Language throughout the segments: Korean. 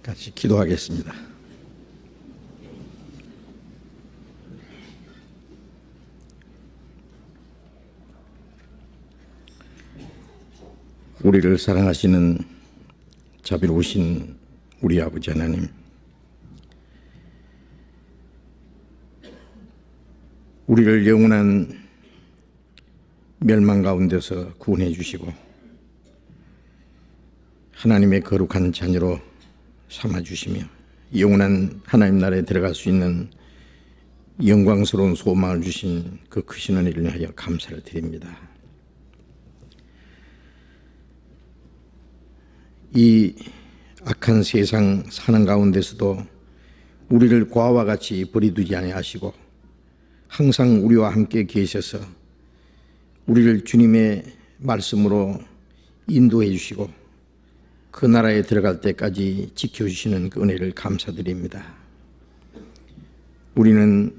같이 기도하겠습니다. 우리를 사랑하시는 자비로우신 우리 아버지 하나님, 우리를 영원한 멸망 가운데서 구원해 주시고 하나님의 거룩한 자녀로 삼아 주시며 영원한 하나님 나라에 들어갈 수 있는 영광스러운 소망을 주신 그 크신 은혜를 위하여 감사를 드립니다. 이 악한 세상 사는 가운데서도 우리를 과와 같이 버리두지 아니하시고 항상 우리와 함께 계셔서 우리를 주님의 말씀으로 인도해 주시고 그 나라에 들어갈 때까지 지켜주시는 그 은혜를 감사드립니다. 우리는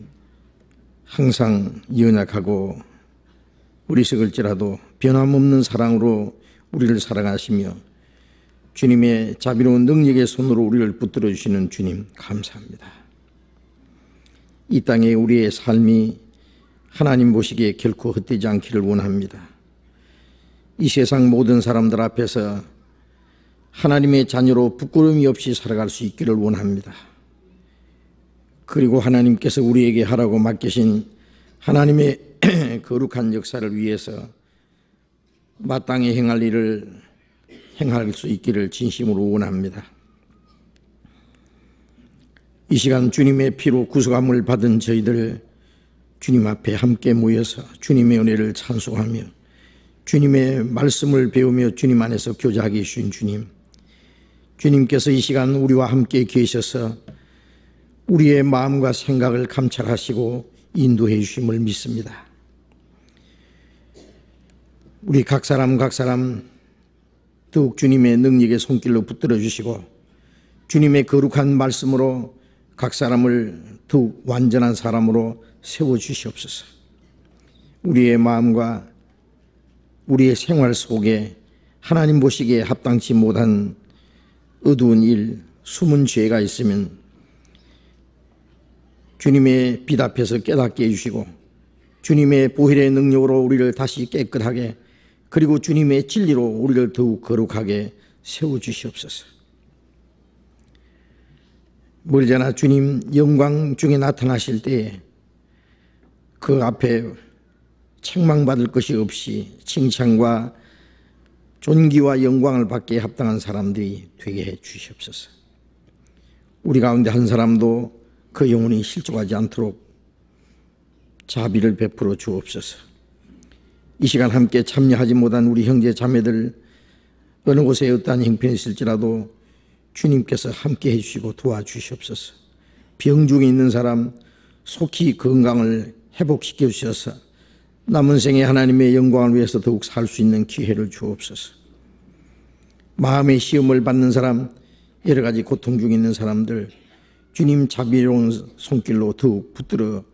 항상 연약하고 어리석을지라도 변함없는 사랑으로 우리를 사랑하시며 주님의 자비로운 능력의 손으로 우리를 붙들어 주시는 주님 감사합니다. 이 땅에 우리의 삶이 하나님 보시기에 결코 헛되지 않기를 원합니다. 이 세상 모든 사람들 앞에서 하나님의 자녀로 부끄러움이 없이 살아갈 수 있기를 원합니다. 그리고 하나님께서 우리에게 하라고 맡기신 하나님의 거룩한 역사를 위해서 마땅히 행할 일을 행할 수 있기를 진심으로 원합니다. 이 시간 주님의 피로 구속함을 받은 저희들 주님 앞에 함께 모여서 주님의 은혜를 찬송하며 주님의 말씀을 배우며 주님 안에서 교제하게 해주신 주님, 주님께서 이 시간 우리와 함께 계셔서 우리의 마음과 생각을 감찰하시고 인도해 주심을 믿습니다. 우리 각 사람 더욱 주님의 능력의 손길로 붙들어 주시고 주님의 거룩한 말씀으로 각 사람을 더욱 완전한 사람으로 세워 주시옵소서. 우리의 마음과 우리의 생활 속에 하나님 보시기에 합당치 못한 어두운 일, 숨은 죄가 있으면 주님의 빛 앞에서 깨닫게 해주시고 주님의 보혈의 능력으로 우리를 다시 깨끗하게 그리고 주님의 진리로 우리를 더욱 거룩하게 세워주시옵소서. 멀잖아 주님 영광 중에 나타나실 때에 그 앞에 책망받을 것이 없이 칭찬과 존귀와 영광을 받기에 합당한 사람들이 되게 해 주시옵소서. 우리 가운데 한 사람도 그 영혼이 실족하지 않도록 자비를 베풀어 주옵소서. 이 시간 함께 참여하지 못한 우리 형제 자매들 어느 곳에 어떠한 형편이 있을지라도 주님께서 함께 해주시고 도와주시옵소서. 병 중에 있는 사람 속히 건강을 회복시켜 주셔서 남은 생에 하나님의 영광을 위해서 더욱 살 수 있는 기회를 주옵소서. 마음의 시험을 받는 사람, 여러 가지 고통 중에 있는 사람들 주님 자비로운 손길로 더욱 붙들어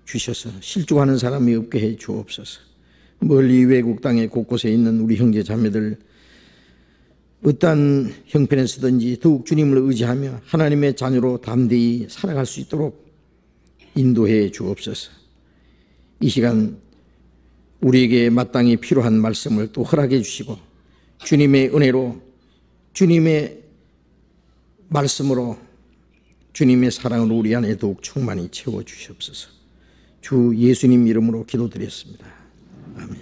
주셔서 실족하는 사람이 없게 해 주옵소서. 멀리 외국 땅에 곳곳에 있는 우리 형제 자매들 어떠한 형편에서든지 더욱 주님을 의지하며 하나님의 자녀로 담대히 살아갈 수 있도록 인도해 주옵소서. 이 시간 우리에게 마땅히 필요한 말씀을 또 허락해 주시고 주님의 은혜로 주님의 말씀으로 주님의 사랑으로 우리 안에 더욱 충만히 채워 주시옵소서. 주 예수님 이름으로 기도드렸습니다. 아멘.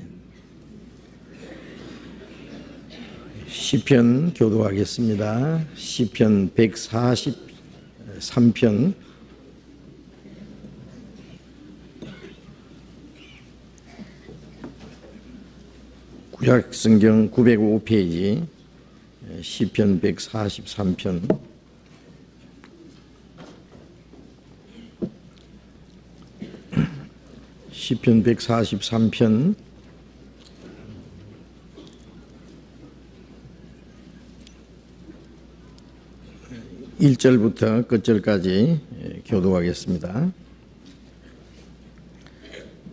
시편 교도하겠습니다. 시편 143편 구약성경 905페이지 시편 143편 시편 143편 1절부터 끝절까지 교도하겠습니다.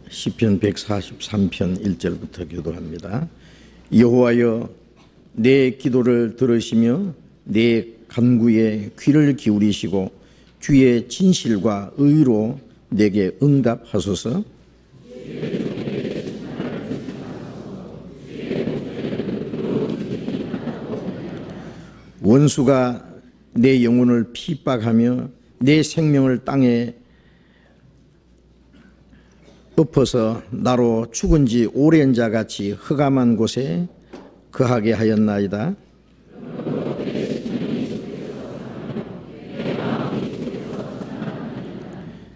시편 143편 1절부터 교도합니다. 여호와여 내 기도를 들으시며 내 간구에 귀를 기울이시고 주의 진실과 의로 내게 응답하소서. 원수가 내 영혼을 핍박하며 내 생명을 땅에 엎어서 나로 죽은 지 오랜 자 같이 흑암한 곳에 거하게 하였나이다.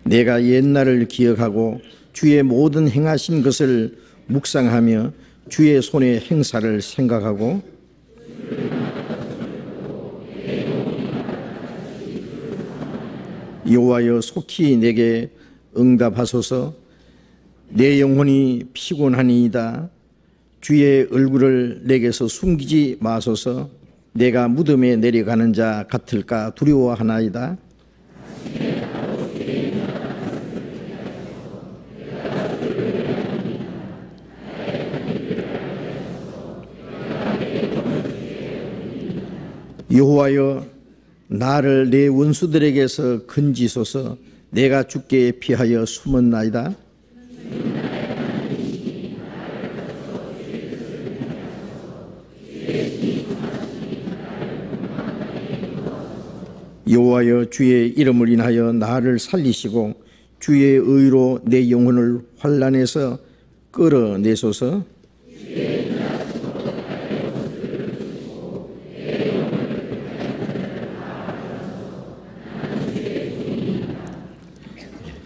내가 옛날을 기억하고 주의 모든 행하신 것을 묵상하며 주의 손의 행사를 생각하고 여호와여 속히 내게 응답하소서. 내 영혼이 피곤하니이다. 주의 얼굴을 내게서 숨기지 마소서. 내가 무덤에 내려가는 자 같을까 두려워하나이다. 여호와여 나를 내 원수들에게서 건지소서. 내가 주께 피하여 숨었나이다. 여호와여 주의 이름을 인하여 나를 살리시고 주의 의로 내 영혼을 환난에서 끌어내소서.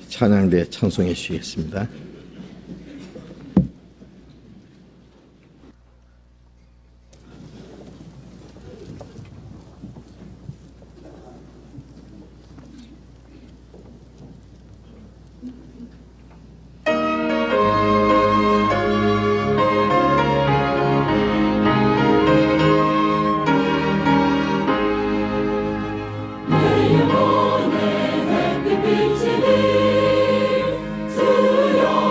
찬양대 찬송해 주시겠습니다. 내 영혼의 햇빛이 주여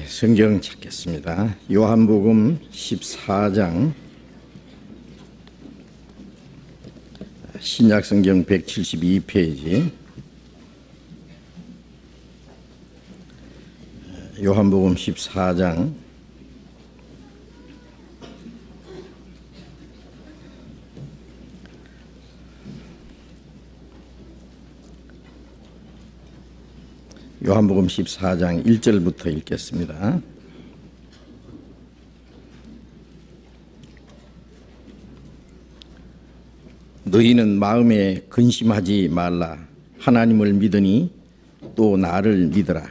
성경 찾겠습니다. 요한복음 14장, 신약성경 172페이지, 요한복음 14장 1절부터 읽겠습니다. 너희는 마음에 근심하지 말라. 하나님을 믿으니 또 나를 믿으라.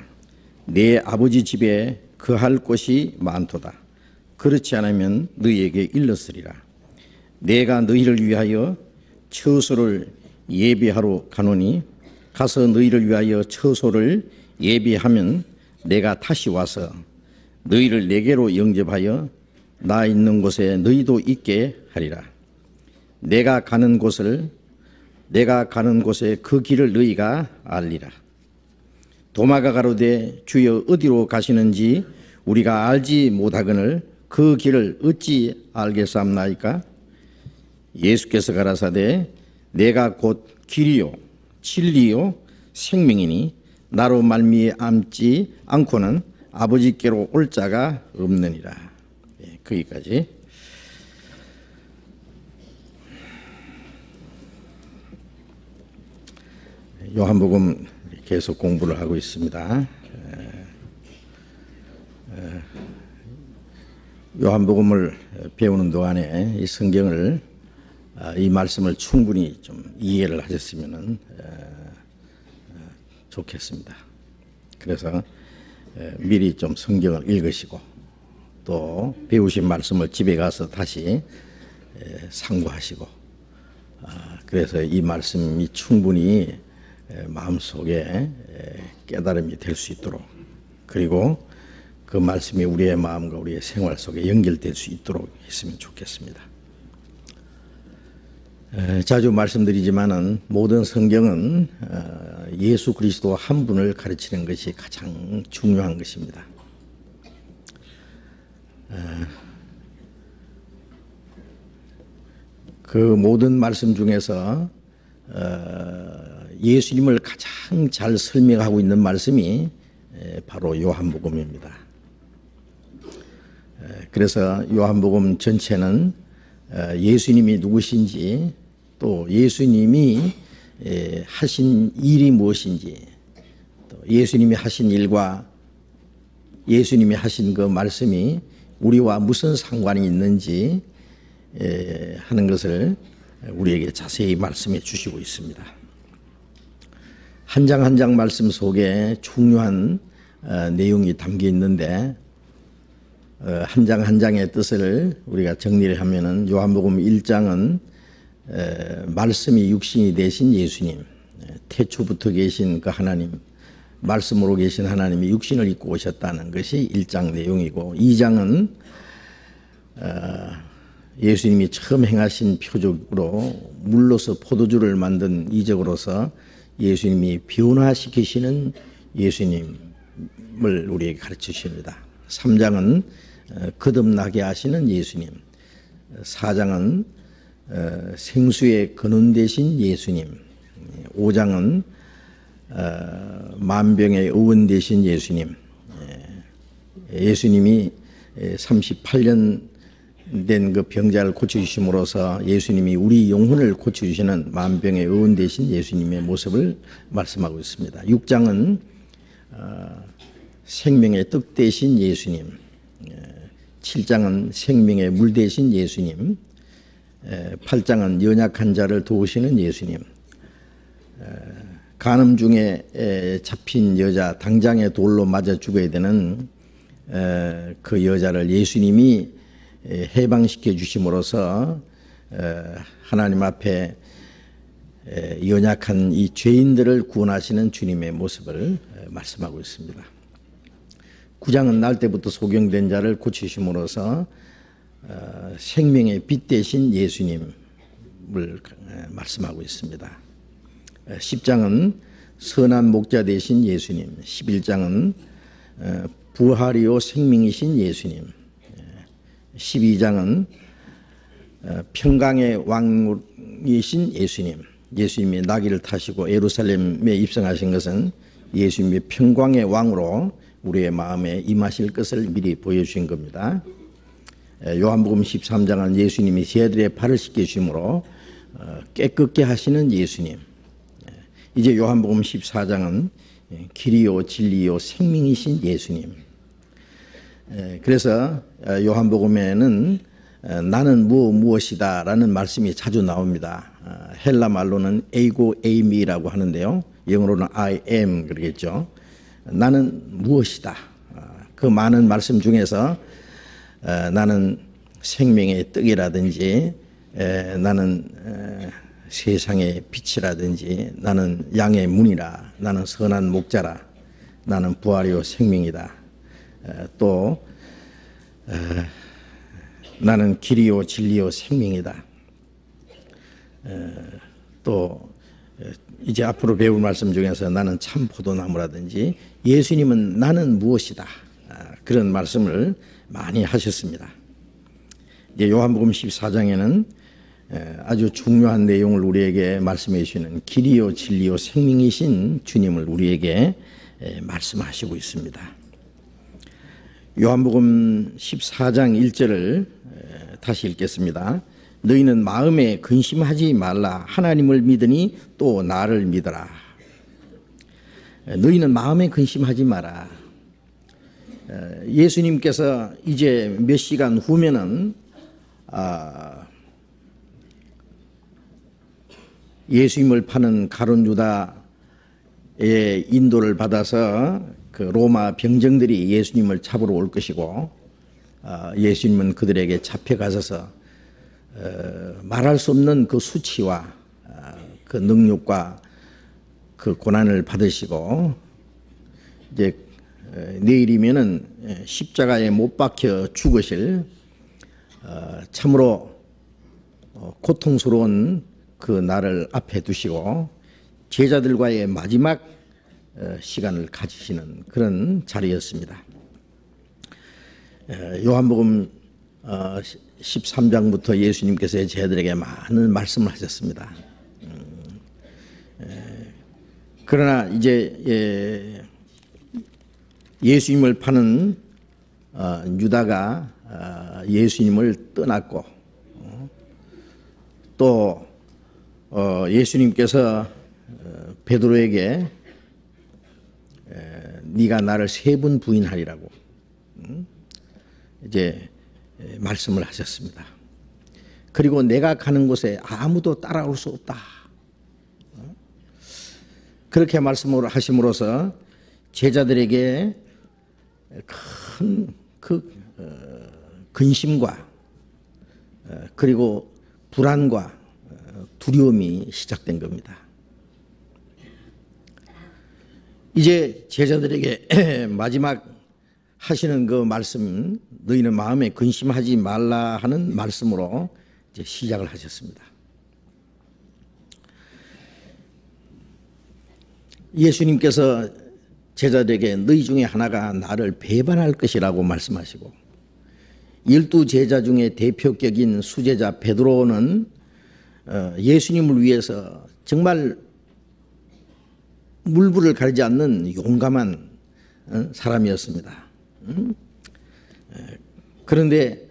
내 아버지 집에 거할 곳이 많도다. 그렇지 않으면 너희에게 일렀으리라. 내가 너희를 위하여 처소를 예비하러 가노니 가서 너희를 위하여 처소를 예비하면 내가 다시 와서 너희를 내게로 영접하여 나 있는 곳에 너희도 있게 하리라. 내가 가는 곳에 그 길을 너희가 알리라. 도마가 가로되 주여 어디로 가시는지 우리가 알지 못하거늘 그 길을 어찌 알겠사옵나이까? 예수께서 가라사대 내가 곧 길이요 진리요 생명이니 나로 말미암지 않고는 아버지께로 올 자가 없느니라. 거기까지. 요한복음 계속 공부를 하고 있습니다. 요한복음을 배우는 동안에 이 성경을, 이 말씀을 충분히 좀 이해를 하셨으면 좋겠습니다. 그래서 미리 좀 성경을 읽으시고 또 배우신 말씀을 집에 가서 다시 상고하시고, 그래서 이 말씀이 충분히 마음속에 깨달음이 될 수 있도록, 그리고 그 말씀이 우리의 마음과 우리의 생활 속에 연결될 수 있도록 했으면 좋겠습니다. 자주 말씀드리지만은 모든 성경은 예수 그리스도 한 분을 가르치는 것이 가장 중요한 것입니다. 그 모든 말씀 중에서 예수님을 가장 잘 설명하고 있는 말씀이 바로 요한복음입니다. 그래서 요한복음 전체는 예수님이 누구신지, 또 예수님이 하신 일이 무엇인지, 또 예수님이 하신 일과 예수님이 하신 그 말씀이 우리와 무슨 상관이 있는지 하는 것을 우리에게 자세히 말씀해 주시고 있습니다. 한 장 한 장 말씀 속에 중요한 내용이 담겨 있는데, 한 장 한 장의 뜻을 우리가 정리를 하면은 요한복음 1장은 말씀이 육신이 되신 예수님, 태초부터 계신 그 하나님, 말씀으로 계신 하나님이 육신을 입고 오셨다는 것이 1장 내용이고, 2장은 예수님이 처음 행하신 표적으로 물로서 포도주를 만든 이적으로서 예수님이 변화시키시는 예수님을 우리에게 가르치십니다. 3장은 거듭나게 하시는 예수님, 4장은 생수의 근원 되신 예수님, 5장은 만병의 의원 되신 예수님, 예수님이 38년 된 그 병자를 고쳐주심으로써 예수님이 우리 영혼을 고쳐주시는 만병의 의원 되신 예수님의 모습을 말씀하고 있습니다. 6장은 생명의 떡 되신 예수님, 7장은 생명의 물 되신 예수님, 8장은 연약한 자를 도우시는 예수님, 간음 중에 잡힌 여자, 당장에 돌로 맞아 죽어야 되는 그 여자를 예수님이 해방시켜 주심으로써 하나님 앞에 연약한 이 죄인들을 구원하시는 주님의 모습을 말씀하고 있습니다. 9장은 날 때부터 소경된 자를 고치심으로써 생명의 빛 되신 예수님을 말씀하고 있습니다. 10장은 선한 목자 되신 예수님, 11장은 부활이요 생명이신 예수님. 12장은 평강의 왕이신 예수님. 예수님이 나귀를 타시고 예루살렘에 입성하신 것은 예수님이 평강의 왕으로 우리의 마음에 임하실 것을 미리 보여주신 겁니다. 요한복음 13장은 예수님이 제자들의 발을 씻겨주심으로 깨끗게 하시는 예수님. 이제 요한복음 14장은 길이요 진리요 생명이신 예수님. 그래서 요한복음에는 나는 무엇이다 라는 말씀이 자주 나옵니다. 헬라 말로는 에이고 에이미라고 하는데요. 영어로는 I am 그러겠죠. 나는 무엇이다. 그 많은 말씀 중에서 나는 생명의 떡이라든지 나는 세상의 빛이라든지 나는 양의 문이라 나는 선한 목자라 나는 부활이요 생명이다. 또 나는 길이요 진리요 생명이다. 또 이제 앞으로 배울 말씀 중에서 나는 참 포도나무라든지 예수님은 나는 무엇이다. 그런 말씀을 많이 하셨습니다. 이제 요한복음 14장에는 아주 중요한 내용을 우리에게 말씀해 주시는 길이요 진리요 생명이신 주님을 우리에게 말씀하시고 있습니다. 요한복음 14장 1절을 다시 읽겠습니다. 너희는 마음에 근심하지 말라. 하나님을 믿으니 또 나를 믿어라. 너희는 마음에 근심하지 마라. 예수님께서 이제 몇 시간 후면은 예수님을 파는 가룟 유다의 인도를 받아서 그 로마 병정들이 예수님을 잡으러 올 것이고 예수님은 그들에게 잡혀가셔서 말할 수 없는 그 수치와 그 능력과 그 고난을 받으시고 이제 내일이면은 십자가에 못 박혀 죽으실 참으로 고통스러운 그 날을 앞에 두시고 제자들과의 마지막 시간을 가지시는 그런 자리였습니다. 요한복음 13장부터 예수님께서 제자들에게 많은 말씀을 하셨습니다. 그러나 이제 예수님을 파는 유다가 예수님을 떠났고 또 예수님께서 베드로에게 네가 나를 3번 부인하리라고 이제 말씀을 하셨습니다. 그리고 내가 가는 곳에 아무도 따라올 수 없다. 그렇게 말씀을 하심으로써 제자들에게 큰 근심과 그리고 불안과 두려움이 시작된 겁니다. 이제 제자들에게 마지막 하시는 그 말씀, 너희는 마음에 근심하지 말라 하는 말씀으로 이제 시작을 하셨습니다. 예수님께서 제자들에게 너희 중에 하나가 나를 배반할 것이라고 말씀하시고 12 제자 중에 대표격인 수제자 베드로는 예수님을 위해서 정말 물불을 가리지 않는 용감한 사람이었습니다. 그런데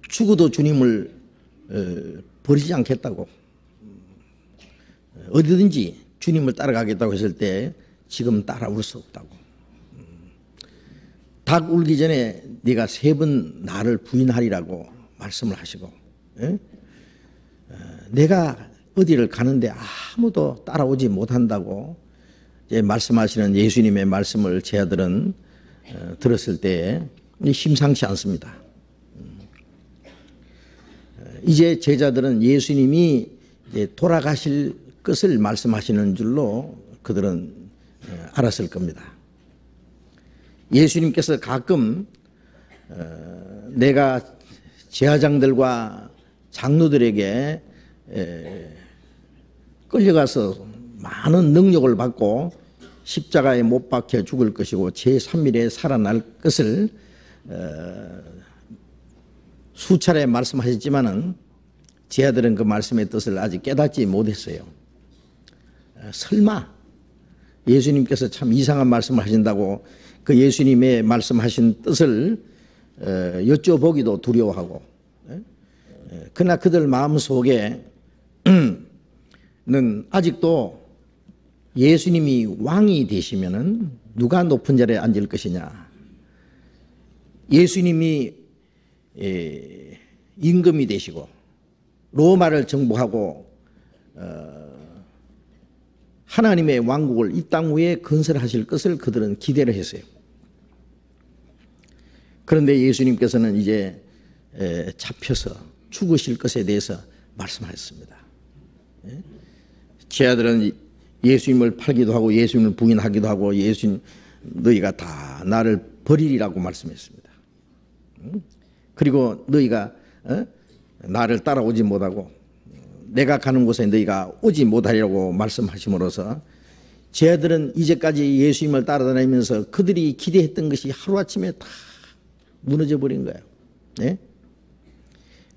죽어도 주님을 버리지 않겠다고 어디든지 주님을 따라가겠다고 했을 때 지금 따라올 수 없다고. 닭 울기 전에 네가 3번 나를 부인하리라고 말씀을 하시고 내가 어디를 가는데 아무도 따라오지 못한다고 이제 말씀하시는 예수님의 말씀을 제자들은 들었을 때 심상치 않습니다. 이제 제자들은 예수님이 이제 돌아가실 것을 말씀하시는 줄로 그들은 알았을 겁니다. 예수님께서 가끔 내가 제사장들과 장로들에게 끌려가서 많은 능력을 받고 십자가에 못 박혀 죽을 것이고 제3일에 살아날 것을 수차례 말씀하셨지만은 제 아들은 그 말씀의 뜻을 아직 깨닫지 못했어요. 설마 예수님께서 참 이상한 말씀을 하신다고 그 예수님의 말씀하신 뜻을 여쭤보기도 두려워하고, 그러나 그들 마음속에는 아직도 예수님이 왕이 되시면은 누가 높은 자리에 앉을 것이냐, 예수님이 임금이 되시고 로마를 정복하고 하나님의 왕국을 이 땅 위에 건설하실 것을 그들은 기대를 했어요. 그런데 예수님께서는 이제 잡혀서 죽으실 것에 대해서 말씀하셨습니다. 제 아들은 예수님을 팔기도 하고 예수님을 부인하기도 하고 예수님 너희가 다 나를 버리리라고 말씀했습니다. 그리고 너희가 나를 따라오지 못하고 내가 가는 곳에 너희가 오지 못하리라고 말씀하심으로써 제 아들은 이제까지 예수님을 따라다니면서 그들이 기대했던 것이 하루아침에 다 무너져 버린 거예요. 네?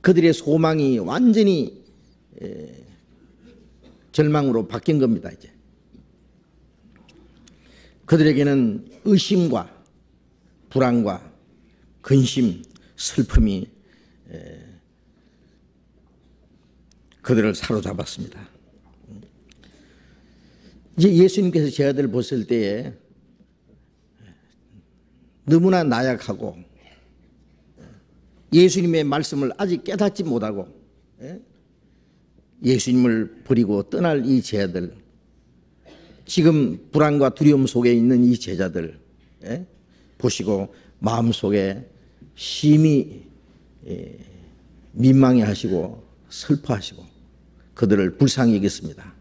그들의 소망이 완전히 절망으로 바뀐 겁니다. 이제 그들에게는 의심과 불안과 근심, 슬픔이 그들을 사로잡았습니다. 이제 예수님께서 제 아들을 보실 때에 너무나 나약하고 예수님의 말씀을 아직 깨닫지 못하고 예수님을 버리고 떠날 이 제 아들, 지금 불안과 두려움 속에 있는 이 제자들 보시고 마음속에 심히 민망해하시고 슬퍼하시고 그들을 불쌍히 여겼습니다.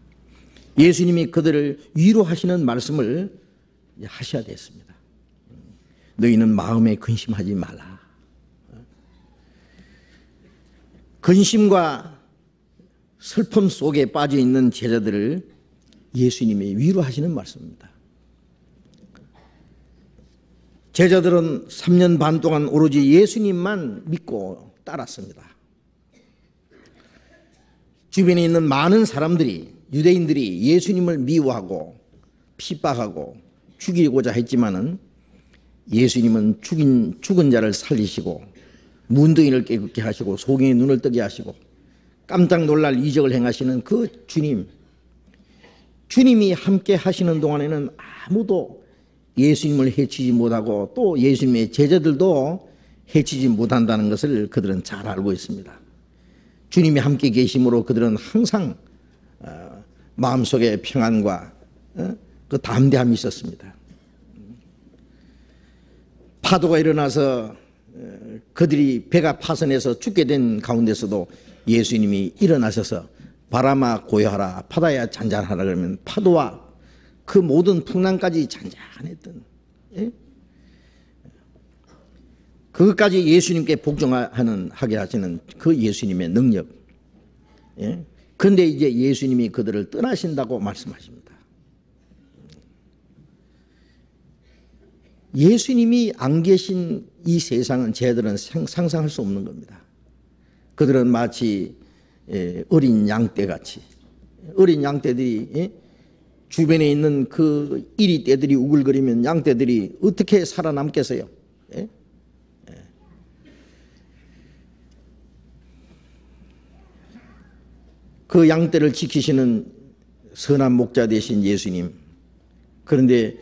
예수님이 그들을 위로하시는 말씀을 하셔야 됐습니다. 너희는 마음에 근심하지 말라. 근심과 슬픔 속에 빠져 있는 제자들을 예수님이 위로하시는 말씀입니다. 제자들은 3년 반 동안 오로지 예수님만 믿고 따랐습니다. 주변에 있는 많은 사람들이, 유대인들이 예수님을 미워하고 핍박하고 죽이고자 했지만은 예수님은 죽은 자를 살리시고 문둥이를 깨끗게 하시고 소경의 눈을 뜨게 하시고 깜짝 놀랄 이적을 행하시는 그 주님이 함께 하시는 동안에는 아무도 예수님을 해치지 못하고 또 예수님의 제자들도 해치지 못한다는 것을 그들은 잘 알고 있습니다. 주님이 함께 계심으로 그들은 항상 마음속에 평안과 그 담대함이 있었습니다. 파도가 일어나서 그들이 배가 파선해서 죽게 된 가운데서도 예수님이 일어나셔서 바람아 고요하라 바다야 잔잔하라 그러면 파도와 그 모든 풍랑까지 잔잔했던, 그것까지 예수님께 복종하게 하시는 그 예수님의 능력. 그런데 이제 예수님이 그들을 떠나신다고 말씀하십니다. 예수님이 안 계신 이 세상은 쟤들은 상상할 수 없는 겁니다. 그들은 마치 어린 양떼같이, 어린 양떼들이 주변에 있는 그 이리 떼들이 우글거리면 양떼들이 어떻게 살아남겠어요? 그 양떼를 지키시는 선한 목자 되신 예수님, 그런데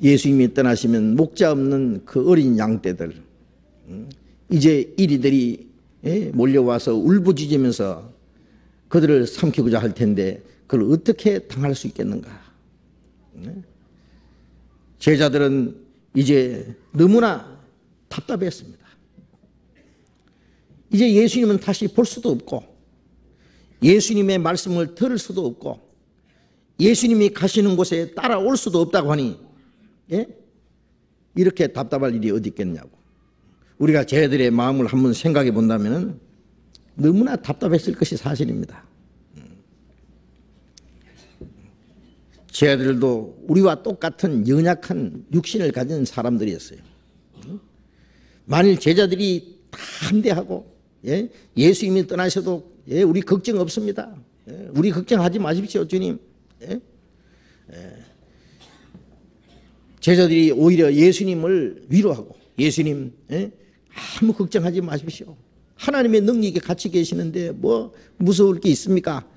예수님이 떠나시면 목자 없는 그 어린 양떼들, 이제 이리들이 몰려와서 울부짖으면서 그들을 삼키고자 할 텐데 그걸 어떻게 당할 수 있겠는가? 제자들은 이제 너무나 답답했습니다. 이제 예수님은 다시 볼 수도 없고 예수님의 말씀을 들을 수도 없고 예수님이 가시는 곳에 따라올 수도 없다고 하니 이렇게 답답할 일이 어디 있겠냐고. 우리가 제자들의 마음을 한번 생각해 본다면 너무나 답답했을 것이 사실입니다. 제 아들도 우리와 똑같은 연약한 육신을 가진 사람들이었어요. 만일 제자들이 다 함대하고 예수님이 떠나셔도 우리 걱정 없습니다. 우리 걱정하지 마십시오, 주님. 제자들이 오히려 예수님을 위로하고, 예수님 아무 걱정하지 마십시오. 하나님의 능력이 같이 계시는데 뭐 무서울 게 있습니까?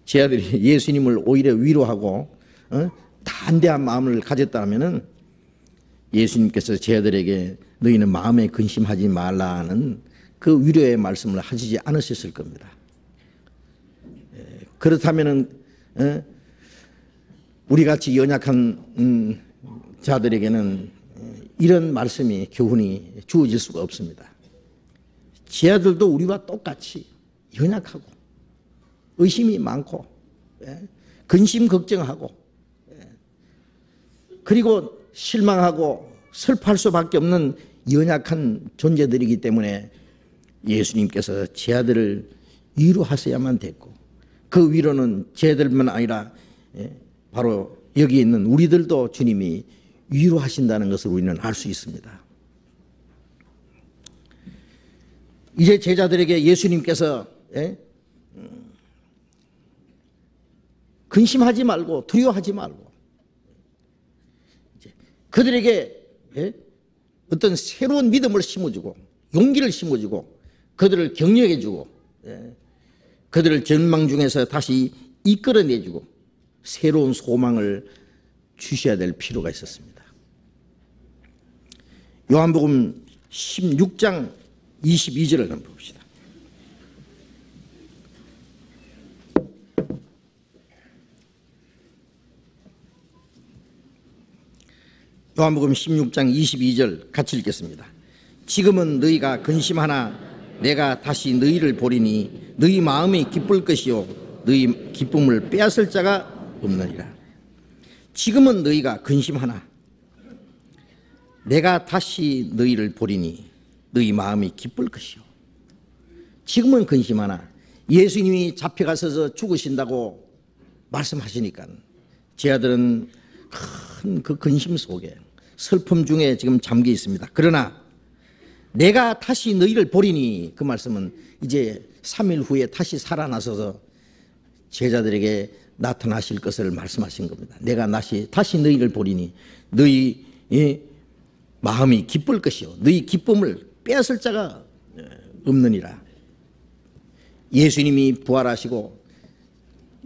제자들이 예수님을 오히려 위로하고 담대한 마음을 가졌다면 예수님께서 제자들에게 너희는 마음에 근심하지 말라는 그 위로의 말씀을 하시지 않으셨을 겁니다. 그렇다면 우리같이 연약한 자들에게는 이런 말씀이 교훈이 주어질 수가 없습니다. 제자들도 우리와 똑같이 연약하고 의심이 많고 근심 걱정하고 그리고 실망하고 슬퍼할 수밖에 없는 연약한 존재들이기 때문에 예수님께서 제자들을 위로하셔야만 됐고, 그 위로는 제자들만 아니라 바로 여기 있는 우리들도 주님이 위로하신다는 것을 우리는 알 수 있습니다. 이제 제자들에게 예수님께서 근심하지 말고 두려워하지 말고 그들에게 어떤 새로운 믿음을 심어주고 용기를 심어주고 그들을 격려해주고 그들을 절망 중에서 다시 이끌어내주고 새로운 소망을 주셔야 될 필요가 있었습니다. 요한복음 16장 22절을 한번 봅시다. 요한복음 16장 22절 같이 읽겠습니다. 지금은 너희가 근심하나 내가 다시 너희를 보리니 너희 마음이 기쁠 것이요 너희 기쁨을 빼앗을 자가 없느니라. 지금은 너희가 근심하나 내가 다시 너희를 보리니 너희 마음이 기쁠 것이요. 지금은 근심하나 예수님이 잡혀가셔서 죽으신다고 말씀하시니까 제자들은 큰 그 근심 속에 슬픔 중에 지금 잠겨 있습니다. 그러나 내가 다시 너희를 보리니 그 말씀은 이제 3일 후에 다시 살아나셔서 제자들에게 나타나실 것을 말씀하신 겁니다. 내가 다시 너희를 보리니 너희 마음이 기쁠 것이요 너희 기쁨을 빼앗을 자가 없느니라. 예수님이 부활하시고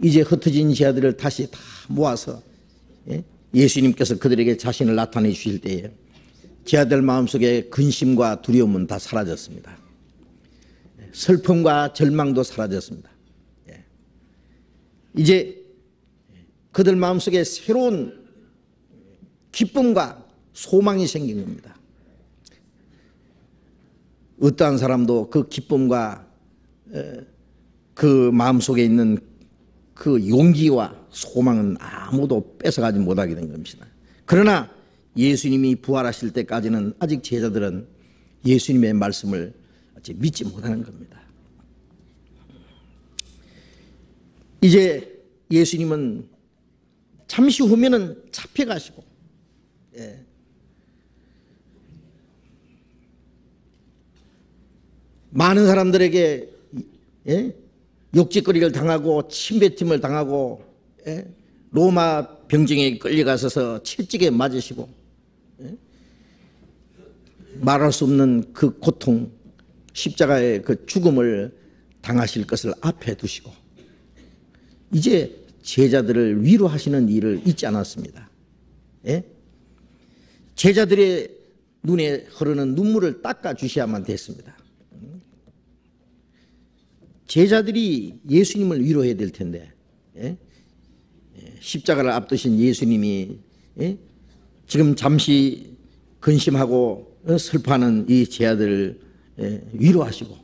이제 흩어진 제자들을 다시 다 모아서 예수님께서 그들에게 자신을 나타내 주실 때에 제자들 마음속에 근심과 두려움은 다 사라졌습니다. 슬픔과 절망도 사라졌습니다. 이제 그들 마음속에 새로운 기쁨과 소망이 생긴 겁니다. 어떠한 사람도 그 기쁨과 그 마음속에 있는 그 용기와 소망은 아무도 뺏어가지 못하게 된 겁니다. 그러나 예수님이 부활하실 때까지는 아직 제자들은 예수님의 말씀을 아직 믿지 못하는 겁니다. 이제 예수님은 잠시 후면은 잡혀가시고 많은 사람들에게 욕짓거리를 당하고 침뱉음을 당하고 로마 병정에 끌려가셔서 채찍에 맞으시고 말할 수 없는 그 고통, 십자가의 그 죽음을 당하실 것을 앞에 두시고 이제 제자들을 위로하시는 일을 잊지 않았습니다. 제자들의 눈에 흐르는 눈물을 닦아주셔야만 됐습니다. 제자들이 예수님을 위로해야 될 텐데 십자가를 앞두신 예수님이 지금 잠시 근심하고 슬퍼하는 이 제자들을 위로하시고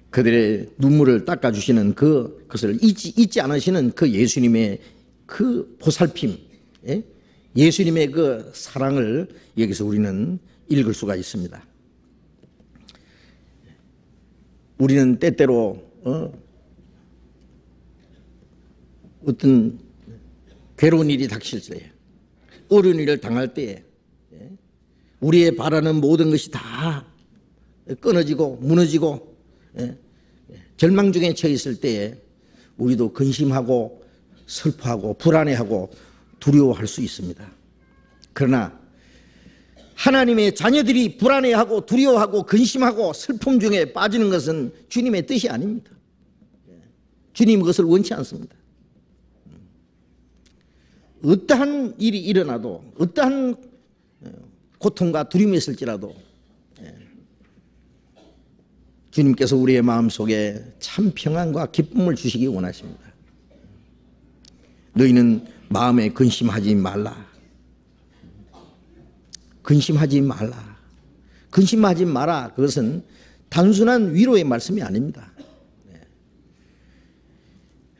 그들의 눈물을 닦아주시는 그것을 잊지 않으시는 그 예수님의 그 보살핌, 예수님의 그 사랑을 여기서 우리는 읽을 수가 있습니다. 우리는 때때로 어떤 괴로운 일이 닥칠 때에, 어려운 일을 당할 때에 우리의 바라는 모든 것이 다 끊어지고 무너지고 절망 중에 처해 있을 때에 우리도 근심하고 슬퍼하고 불안해하고 두려워할 수 있습니다. 그러나 하나님의 자녀들이 불안해하고 두려워하고 근심하고 슬픔 중에 빠지는 것은 주님의 뜻이 아닙니다. 주님 그것을 원치 않습니다. 어떠한 일이 일어나도 어떠한 고통과 두려움이 있을지라도 주님께서 우리의 마음속에 참 평안과 기쁨을 주시기 원하십니다. 너희는 마음에 근심하지 말라. 근심하지 말라. 근심하지 마라. 그것은 단순한 위로의 말씀이 아닙니다.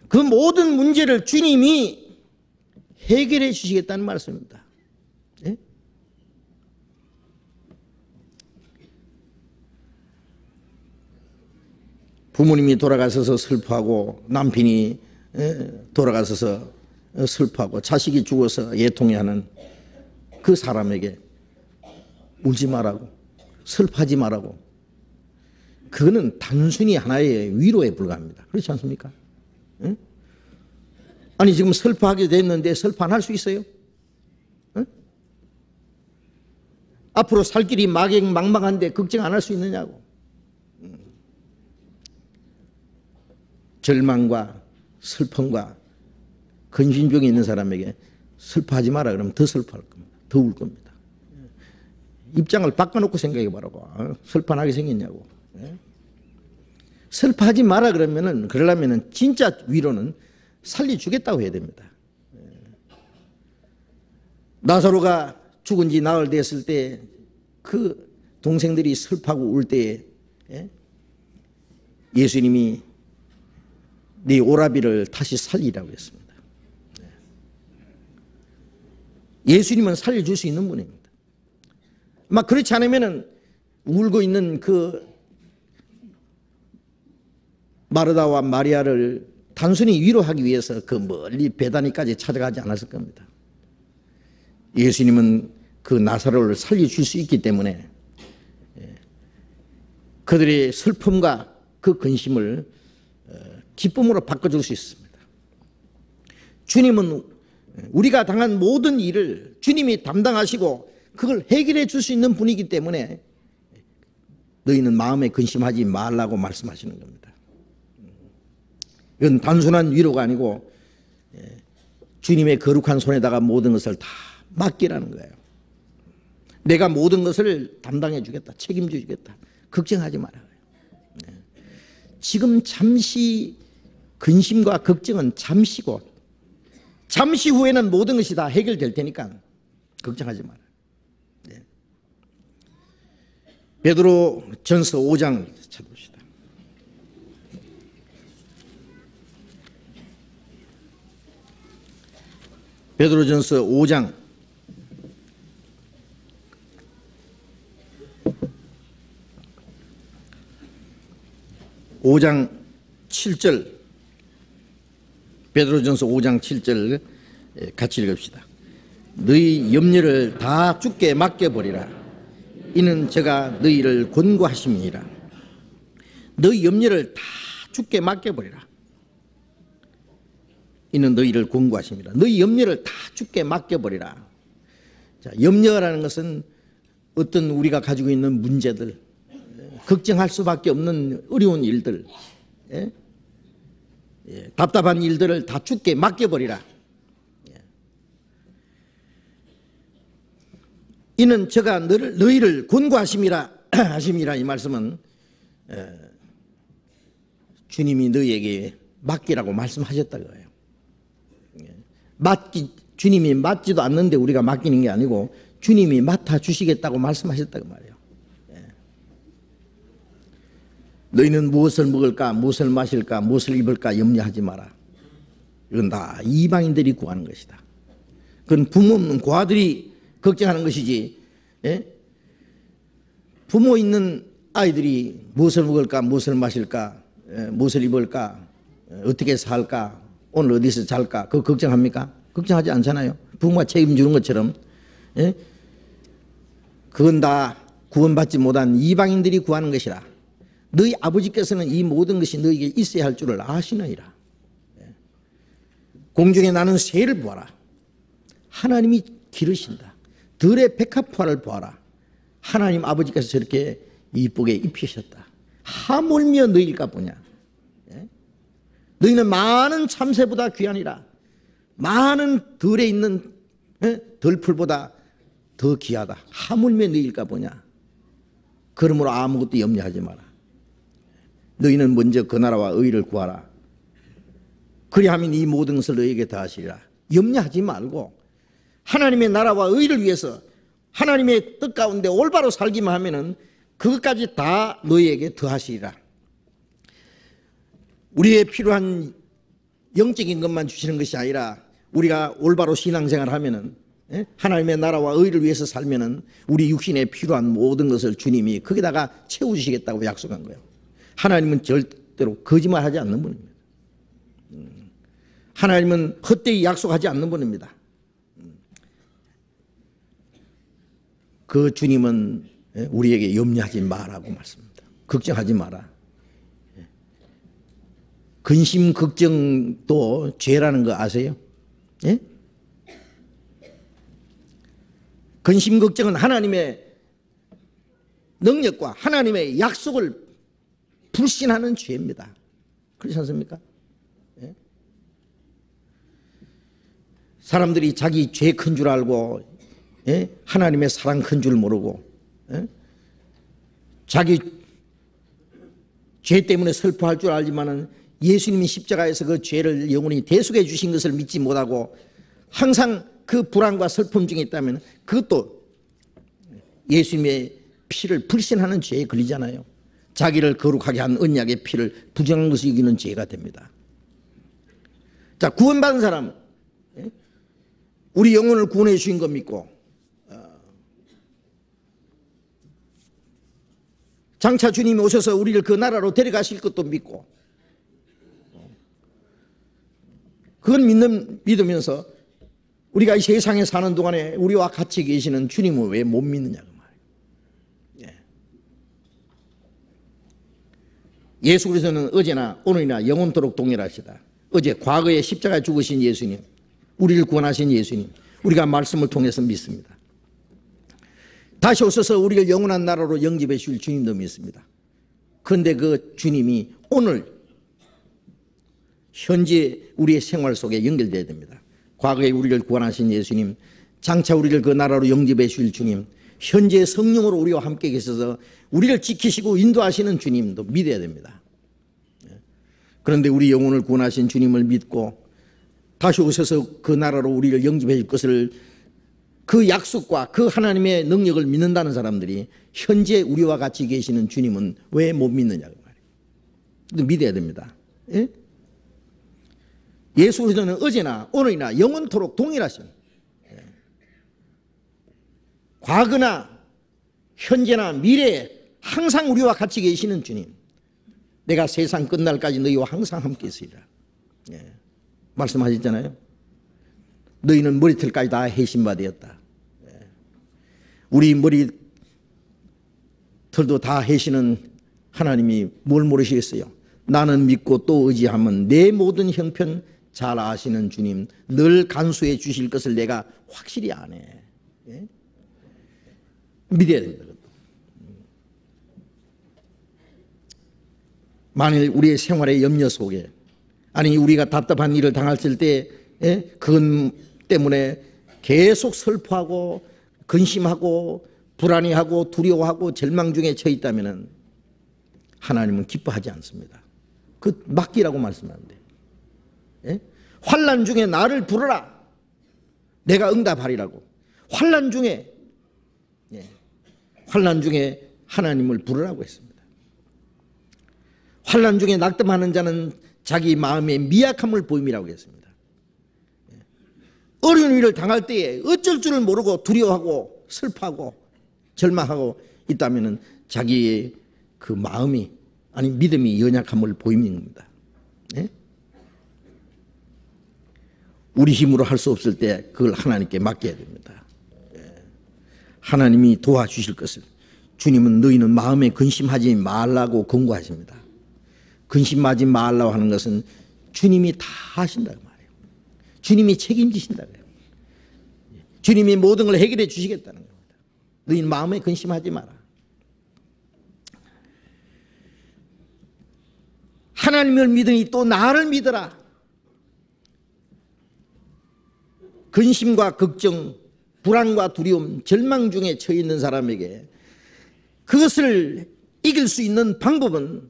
그 모든 문제를 주님이 해결해 주시겠다는 말씀입니다. 예? 부모님이 돌아가셔서 슬퍼하고 남편이 돌아가셔서 슬퍼하고 자식이 죽어서 애통해하는 그 사람에게 울지 말라고, 슬퍼하지 말라고, 그거는 단순히 하나의 위로에 불과합니다. 그렇지 않습니까? 응? 아니 지금 슬퍼하게 됐는데 슬퍼 안 할 수 있어요? 응? 앞으로 살 길이 막막한데 걱정 안 할 수 있느냐고. 절망과 슬픔과 근심 중에 있는 사람에게 슬퍼하지 마라 그러면 더 슬퍼할 겁니다. 더 울 겁니다. 입장을 바꿔놓고 생각해 보라고. 슬퍼하게 생겼냐고. 슬퍼하지 마라 그러면은, 그러려면은 진짜 위로는 살려주겠다고 해야 됩니다. 나사로가 죽은 지 나흘 됐을 때 그 동생들이 슬퍼하고 울 때에 예수님이 네 오라비를 다시 살리라고 했습니다. 예수님은 살려줄 수 있는 분입니다. 막 그렇지 않으면은 울고 있는 그 마르다와 마리아를 단순히 위로하기 위해서 그 멀리 베다니까지 찾아가지 않았을 겁니다. 예수님은 그 나사로를 살려줄 수 있기 때문에 그들의 슬픔과 그 근심을 기쁨으로 바꿔줄 수 있습니다. 주님은 우리가 당한 모든 일을 주님이 담당하시고 그걸 해결해 줄 수 있는 분이기 때문에 너희는 마음에 근심하지 말라고 말씀하시는 겁니다. 이건 단순한 위로가 아니고 주님의 거룩한 손에다가 모든 것을 다 맡기라는 거예요. 내가 모든 것을 담당해 주겠다, 책임져 주겠다, 걱정하지 마라. 지금 잠시 근심과 걱정은 잠시고 잠시 후에는 모든 것이 다 해결될 테니까 걱정하지 마라. 베드로 전서 5장 찾아봅시다. 베드로 전서 5장 7절, 베드로전서 5장 7절 같이 읽읍시다. 너희 염려를 다 주께 맡겨버리라. 이는 제가 너희를 권고하심이니라. 너희 염려를 다 주께 맡겨버리라. 이는 너희를 권고하심이라. 너희 염려를 다 주께 맡겨버리라. 자, 염려라는 것은 어떤 우리가 가지고 있는 문제들, 걱정할 수밖에 없는 어려운 일들, 답답한 일들을 다 주께 맡겨버리라. 이는 제가 너희를 권고하심이라 하심이라. 이 말씀은 주님이 너희에게 맡기라고 말씀하셨다고 해요. 주님이 맡지도 않는데 우리가 맡기는 게 아니고 주님이 맡아주시겠다고 말씀하셨다고 말이에요. 너희는 무엇을 먹을까, 무엇을 마실까, 무엇을 입을까 염려하지 마라. 이건 다 이방인들이 구하는 것이다. 그건 부모 없는 고아들이 걱정하는 것이지, 부모 있는 아이들이 무엇을 먹을까, 무엇을 마실까, 무엇을 입을까, 어떻게 살까, 오늘 어디서 잘까? 그거 걱정합니까? 걱정하지 않잖아요. 부모가 책임지는 것처럼. 예? 그건 다 구원받지 못한 이방인들이 구하는 것이라. 너희 아버지께서는 이 모든 것이 너희에게 있어야 할 줄을 아시느니라. 예? 공중에 나는 새를 보아라. 하나님이 기르신다. 들의 백합화를 보아라. 하나님 아버지께서 저렇게 이쁘게 입히셨다. 하물며 너희일까 보냐. 예? 너희는 많은 참새보다 귀하니라. 많은 들에 있는 들풀보다 더 귀하다. 하물며 너희일까 보냐. 그러므로 아무것도 염려하지 마라. 너희는 먼저 그 나라와 의를 구하라. 그리하면 이 모든 것을 너희에게 더하시리라. 염려하지 말고 하나님의 나라와 의를 위해서 하나님의 뜻 가운데 올바로 살기만 하면은 그것까지 다 너희에게 더하시리라. 우리의 필요한 영적인 것만 주시는 것이 아니라 우리가 올바로 신앙생활을 하면은 하나님의 나라와 의를 위해서 살면은 우리 육신에 필요한 모든 것을 주님이 거기다가 채워주시겠다고 약속한 거예요. 하나님은 절대로 거짓말하지 않는 분입니다. 하나님은 헛되이 약속하지 않는 분입니다. 그 주님은 우리에게 염려하지 마라고 말씀합니다. 걱정하지 마라. 근심 걱정도 죄라는 거 아세요? 예? 근심 걱정은 하나님의 능력과 하나님의 약속을 불신하는 죄입니다. 그렇지 않습니까? 예? 사람들이 자기 죄 큰 줄 알고 하나님의 사랑 큰 줄 모르고 자기 죄 때문에 슬퍼할 줄 알지만은 예수님이 십자가에서 그 죄를 영원히 대속해 주신 것을 믿지 못하고 항상 그 불안과 슬픔 중에 있다면 그것도 예수님의 피를 불신하는 죄에 걸리잖아요. 자기를 거룩하게 한 언약의 피를 부정한 것을 이기는 죄가 됩니다. 자, 구원받은 사람, 우리 영혼을 구원해 주신 거 믿고 장차 주님이 오셔서 우리를 그 나라로 데려가실 것도 믿고 그건 믿으면서 우리가 이 세상에 사는 동안에 우리와 같이 계시는 주님을 왜 못 믿느냐고 말이에요. 예수 그리스도는 어제나 오늘이나 영원토록 동일하시다. 어제 과거에 십자가에 죽으신 예수님, 우리를 구원하신 예수님, 우리가 말씀을 통해서 믿습니다. 다시 오셔서 우리를 영원한 나라로 영접해 주실 주님도 믿습니다. 그런데 그 주님이 오늘 현재 우리의 생활 속에 연결되어야 됩니다. 과거에 우리를 구원하신 예수님, 장차 우리를 그 나라로 영접해 주실 주님, 현재 성령으로 우리와 함께 계셔서 우리를 지키시고 인도하시는 주님도 믿어야 됩니다. 그런데 우리 영혼을 구원하신 주님을 믿고 다시 오셔서 그 나라로 우리를 영접해 줄 것을 그 약속과 그 하나님의 능력을 믿는다는 사람들이 현재 우리와 같이 계시는 주님은 왜 못 믿느냐고 말이에요. 믿어야 됩니다. 예? 예수 그리스도는 어제나 오늘이나 영원토록 동일하신, 과거나 현재나 미래에 항상 우리와 같이 계시는 주님, 내가 세상 끝날까지 너희와 항상 함께 있으리라 말씀하셨잖아요. 너희는 머리털까지 다 해신바 되었다. 우리 머리털도 다 해시는 하나님이 뭘 모르시겠어요? 나는 믿고 또 의지하면 내 모든 형편 잘 아시는 주님, 늘 간수해 주실 것을 내가 확실히 아네. 믿어야 됩니다. 만일 우리의 생활의 염려 속에, 아니 우리가 답답한 일을 당했을 때 그것 때문에 계속 슬퍼하고 근심하고 불안해하고 두려워하고 절망 중에 처해 있다면 하나님은 기뻐하지 않습니다. 그 맡기라고 말씀하는데, 환난 중에 나를 부르라, 내가 응답하리라고. 환난 중에 하나님을 부르라고 했습니다. 환난 중에 낙담하는 자는 자기 마음의 미약함을 보임이라고 했습니다. 어려운 일을 당할 때에 어쩔 줄을 모르고 두려워하고 슬퍼하고 절망하고 있다면 자기의 그 마음이, 아니 믿음이 연약함을 보이는 겁니다. 우리 힘으로 할 수 없을 때 그걸 하나님께 맡겨야 됩니다. 하나님이 도와주실 것을. 주님은 너희는 마음에 근심하지 말라고 권고하십니다. 근심하지 말라고 하는 것은 주님이 다 하신다고 말해요. 주님이 책임지신다고 해요. 주님이 모든 걸 해결해 주시겠다는 겁니다. 너희는 마음에 근심하지 마라. 하나님을 믿으니 또 나를 믿어라. 근심과 걱정, 불안과 두려움, 절망 중에 처해 있는 사람에게 그것을 이길 수 있는 방법은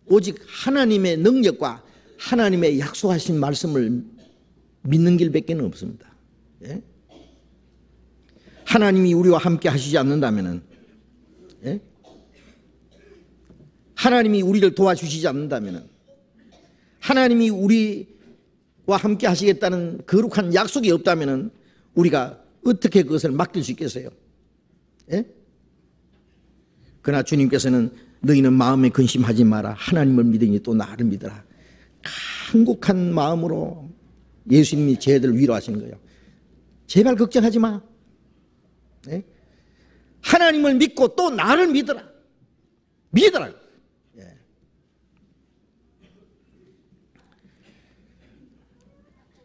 오직 하나님의 능력과 하나님의 약속하신 말씀을 믿는 길밖에 없습니다. 예? 하나님이 우리와 함께 하시지 않는다면, 예? 하나님이 우리를 도와주시지 않는다면, 하나님이 우리와 함께 하시겠다는 거룩한 약속이 없다면 우리가 어떻게 그것을 맡길 수 있겠어요? 예? 그러나 주님께서는 너희는 마음에 근심하지 마라. 하나님을 믿으니 또 나를 믿어라. 간곡한 마음으로 예수님이 쟤들 위로하시는 거예요. 제발 걱정하지 마. 예? 하나님을 믿고 또 나를 믿어라. 믿어라. 예.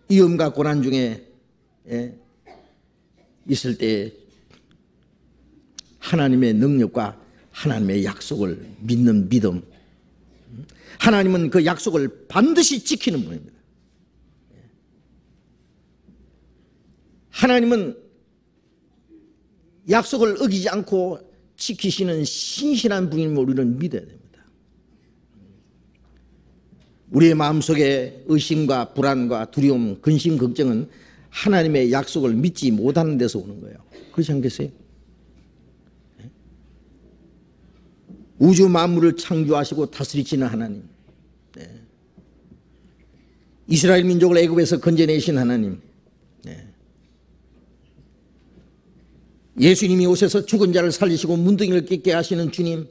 위험과 고난 중에 있을 때 하나님의 능력과 하나님의 약속을 믿는 믿음, 하나님은 그 약속을 반드시 지키는 분입니다. 하나님은 약속을 어기지 않고 지키시는 신실한 분임을 우리는 믿어야 됩니다. 우리의 마음속에 의심과 불안과 두려움, 근심, 걱정은 하나님의 약속을 믿지 못하는 데서 오는 거예요. 그렇지 않겠어요? 우주 만물을 창조하시고 다스리시는 하나님, 이스라엘 민족을 애굽에서 건져내신 하나님, 예수님이 오셔서 죽은 자를 살리시고 문둥이를 깼게 하시는 주님,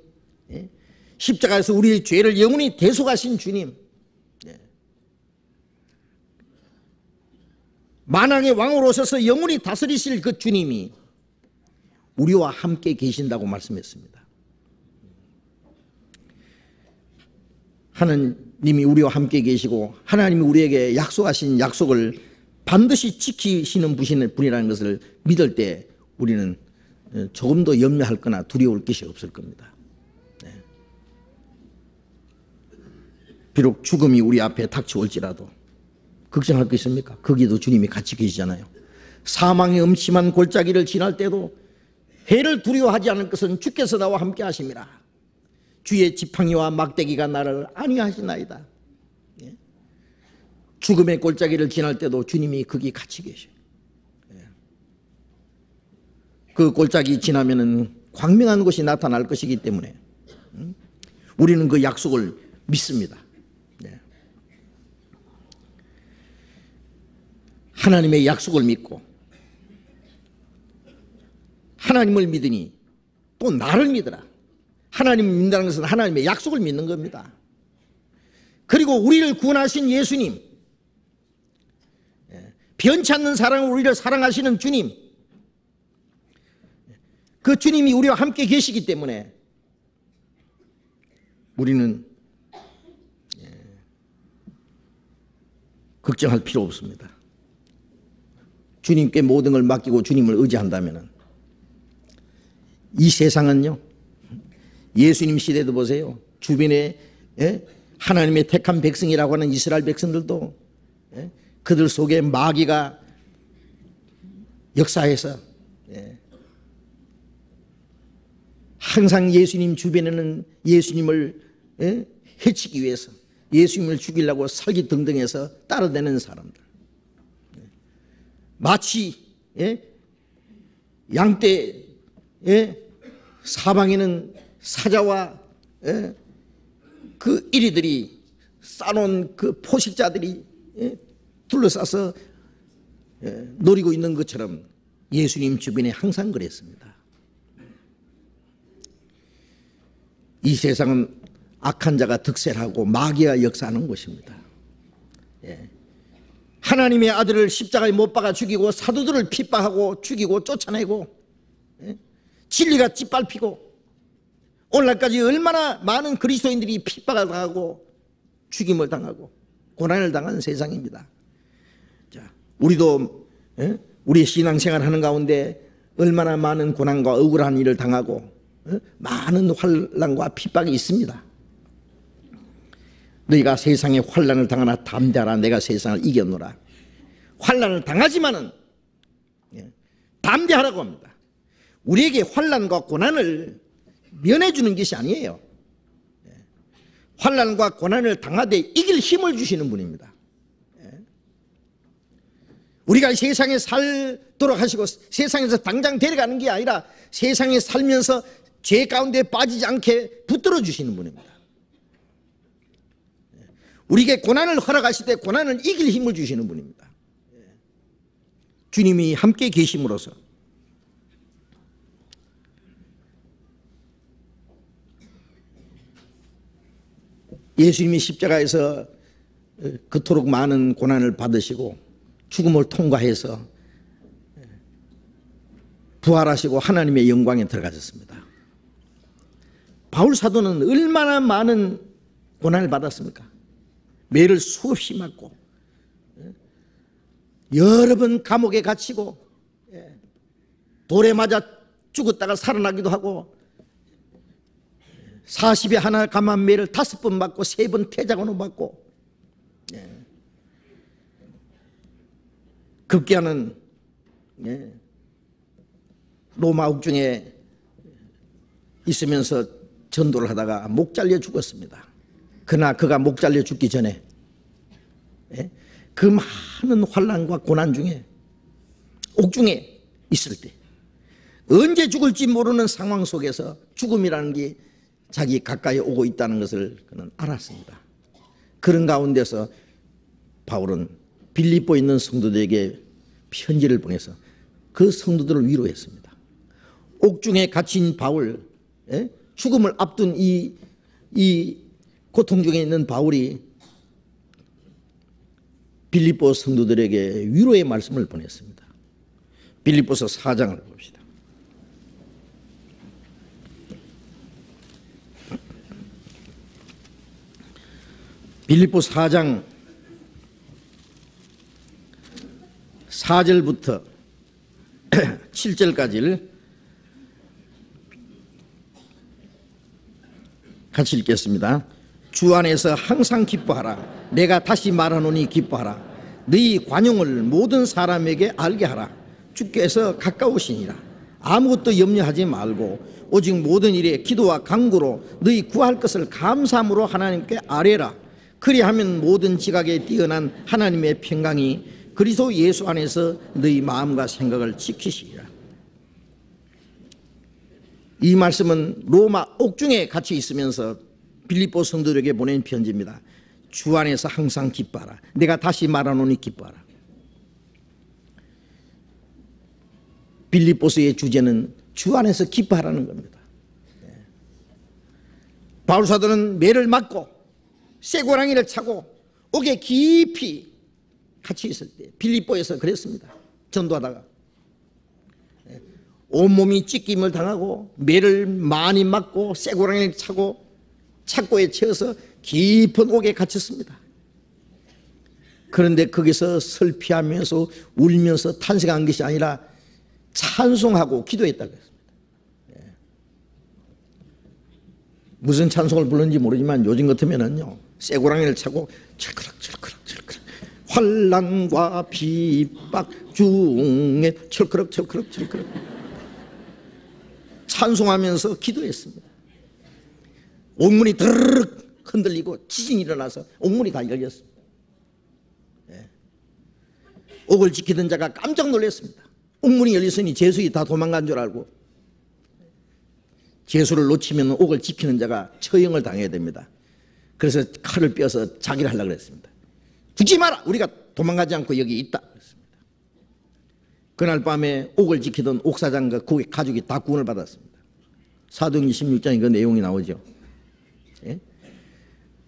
십자가에서 우리의 죄를 영원히 대속하신 주님, 만왕의 왕으로 오셔서 영원히 다스리실 그 주님이 우리와 함께 계신다고 말씀했습니다. 하나님이 우리와 함께 계시고 하나님이 우리에게 약속하신 약속을 반드시 지키시는 분이라는 것을 믿을 때 우리는 조금 더 염려할 거나 두려울 것이 없을 겁니다. 비록 죽음이 우리 앞에 닥쳐올지라도 걱정할 거 있습니까? 거기도 주님이 같이 계시잖아요. 사망의 음침한 골짜기를 지날 때도 해를 두려워하지 않을 것은 주께서 나와 함께 하심이라. 주의 지팡이와 막대기가 나를 안위하시나이다. 죽음의 골짜기를 지날 때도 주님이 거기 같이 계셔요. 그 골짜기 지나면은 광명한 것이 나타날 것이기 때문에 우리는 그 약속을 믿습니다. 하나님의 약속을 믿고 하나님을 믿으니 또 나를 믿어라. 하나님을 믿는다는 것은 하나님의 약속을 믿는 겁니다. 그리고 우리를 구원하신 예수님, 변치 않는 사랑으로 우리를 사랑하시는 주님, 그 주님이 우리와 함께 계시기 때문에 우리는 걱정할 필요 없습니다. 주님께 모든 걸 맡기고 주님을 의지한다면 이 세상은요, 예수님 시대도 보세요. 주변에 하나님의 택한 백성이라고 하는 이스라엘 백성들도 그들 속에 마귀가 역사해서 항상 예수님 주변에는 예수님을 해치기 위해서 예수님을 죽이려고 설기등등해서 따라다니는 사람들, 마치 양떼 사방에는 사자와 그 이리들이 싸놓은 그 포식자들이 둘러싸서 노리고 있는 것처럼 예수님 주변에 항상 그랬습니다. 이 세상은 악한 자가 득세하고 마귀가 역사하는 곳입니다. 하나님의 아들을 십자가에 못 박아 죽이고 사도들을 핍박하고 죽이고 쫓아내고 진리가 짓밟히고 오늘날까지 얼마나 많은 그리스도인들이 핍박을 당하고 죽임을 당하고 고난을 당하는 세상입니다. 자, 우리도 우리의 신앙생활 하는 가운데 얼마나 많은 고난과 억울한 일을 당하고 많은 환난과 핍박이 있습니다. 너희가 세상에 환난을 당하나 담대하라. 내가 세상을 이겼노라. 환난을 당하지만은 담대하라고 합니다. 우리에게 환난과 고난을 면해주는 것이 아니에요. 환난과 고난을 당하되 이길 힘을 주시는 분입니다. 우리가 세상에 살도록 하시고 세상에서 당장 데려가는 게 아니라 세상에 살면서 죄 가운데 빠지지 않게 붙들어 주시는 분입니다. 우리에게 고난을 허락하실 때 고난을 이길 힘을 주시는 분입니다. 주님이 함께 계심으로써 예수님이 십자가에서 그토록 많은 고난을 받으시고 죽음을 통과해서 부활하시고 하나님의 영광에 들어가셨습니다. 바울 사도는 얼마나 많은 고난을 받았습니까? 매를 수없이 맞고 여러 번 감옥에 갇히고 돌에 맞아 죽었다가 살아나기도 하고 40에 하나 감한 매를 5번 맞고 3번 태자건을 맞고 급기야는 로마 옥중에 있으면서 전도를 하다가 목 잘려 죽었습니다. 그러나 그가 목 잘려 죽기 전에 그 많은 환난과 고난 중에 옥중에 있을 때 언제 죽을지 모르는 상황 속에서 죽음이라는 게 자기 가까이 오고 있다는 것을 그는 알았습니다. 그런 가운데서 바울은 빌립보에 있는 성도들에게 편지를 보내서 그 성도들을 위로했습니다. 옥중에 갇힌 바울, 죽음을 앞둔 이 고통 중에 있는 바울이 빌립보 성도들에게 위로의 말씀을 보냈습니다. 빌립보서 4장을 봅시다. 빌립보 4장 4절부터 7절까지를 같이 읽겠습니다. 주 안에서 항상 기뻐하라. 내가 다시 말하노니 기뻐하라. 너희 관용을 모든 사람에게 알게 하라. 주께서 가까우시니라. 아무것도 염려하지 말고 오직 모든 일에 기도와 간구로 너희 구할 것을 감사함으로 하나님께 아뢰라. 그리하면 모든 지각에 뛰어난 하나님의 평강이 그리스도 예수 안에서 너희 마음과 생각을 지키시리라. 이 말씀은 로마 옥중에 갇혀 있으면서 빌립보 성도들에게 보낸 편지입니다. 주 안에서 항상 기뻐하라. 내가 다시 말하노니 기뻐하라. 빌립보서의 주제는 주 안에서 기뻐하라는 겁니다. 바울 사도는 매를 맞고 쇠고랑이를 차고 옥에 깊이 갇혀 있을 때 빌립보에서 그랬습니다. 전도하다가 온몸이 찢김을 당하고 매를 많이 맞고 쇠고랑이를 차고 착고에 채워서 깊은 옥에 갇혔습니다. 그런데 거기서 슬피하면서 울면서 탄식한 것이 아니라 찬송하고 기도했다고 했습니다. 무슨 찬송을 부르는지 모르지만 요즘 같으면은요 쇠고랑이를 차고 철크럭 환난과 핍박 중에 철크럭 찬송하면서 기도했습니다. 옥문이 드르륵 흔들리고 지진이 일어나서 옥문이 다 열렸습니다. 옥을 지키던 자가 깜짝 놀랐습니다. 옥문이 열렸으니 죄수이 다 도망간 줄 알고 죄수를 놓치면 옥을 지키는 자가 처형을 당해야 됩니다. 그래서 칼을 빼서 자기를 하려고 했습니다. 죽지 마라. 우리가 도망가지 않고 여기 있다. 그랬습니다. 그날 밤에 옥을 지키던 옥사장과 그 가족이 다 구원을 받았습니다. 사도행전 16장에 그 내용이 나오죠.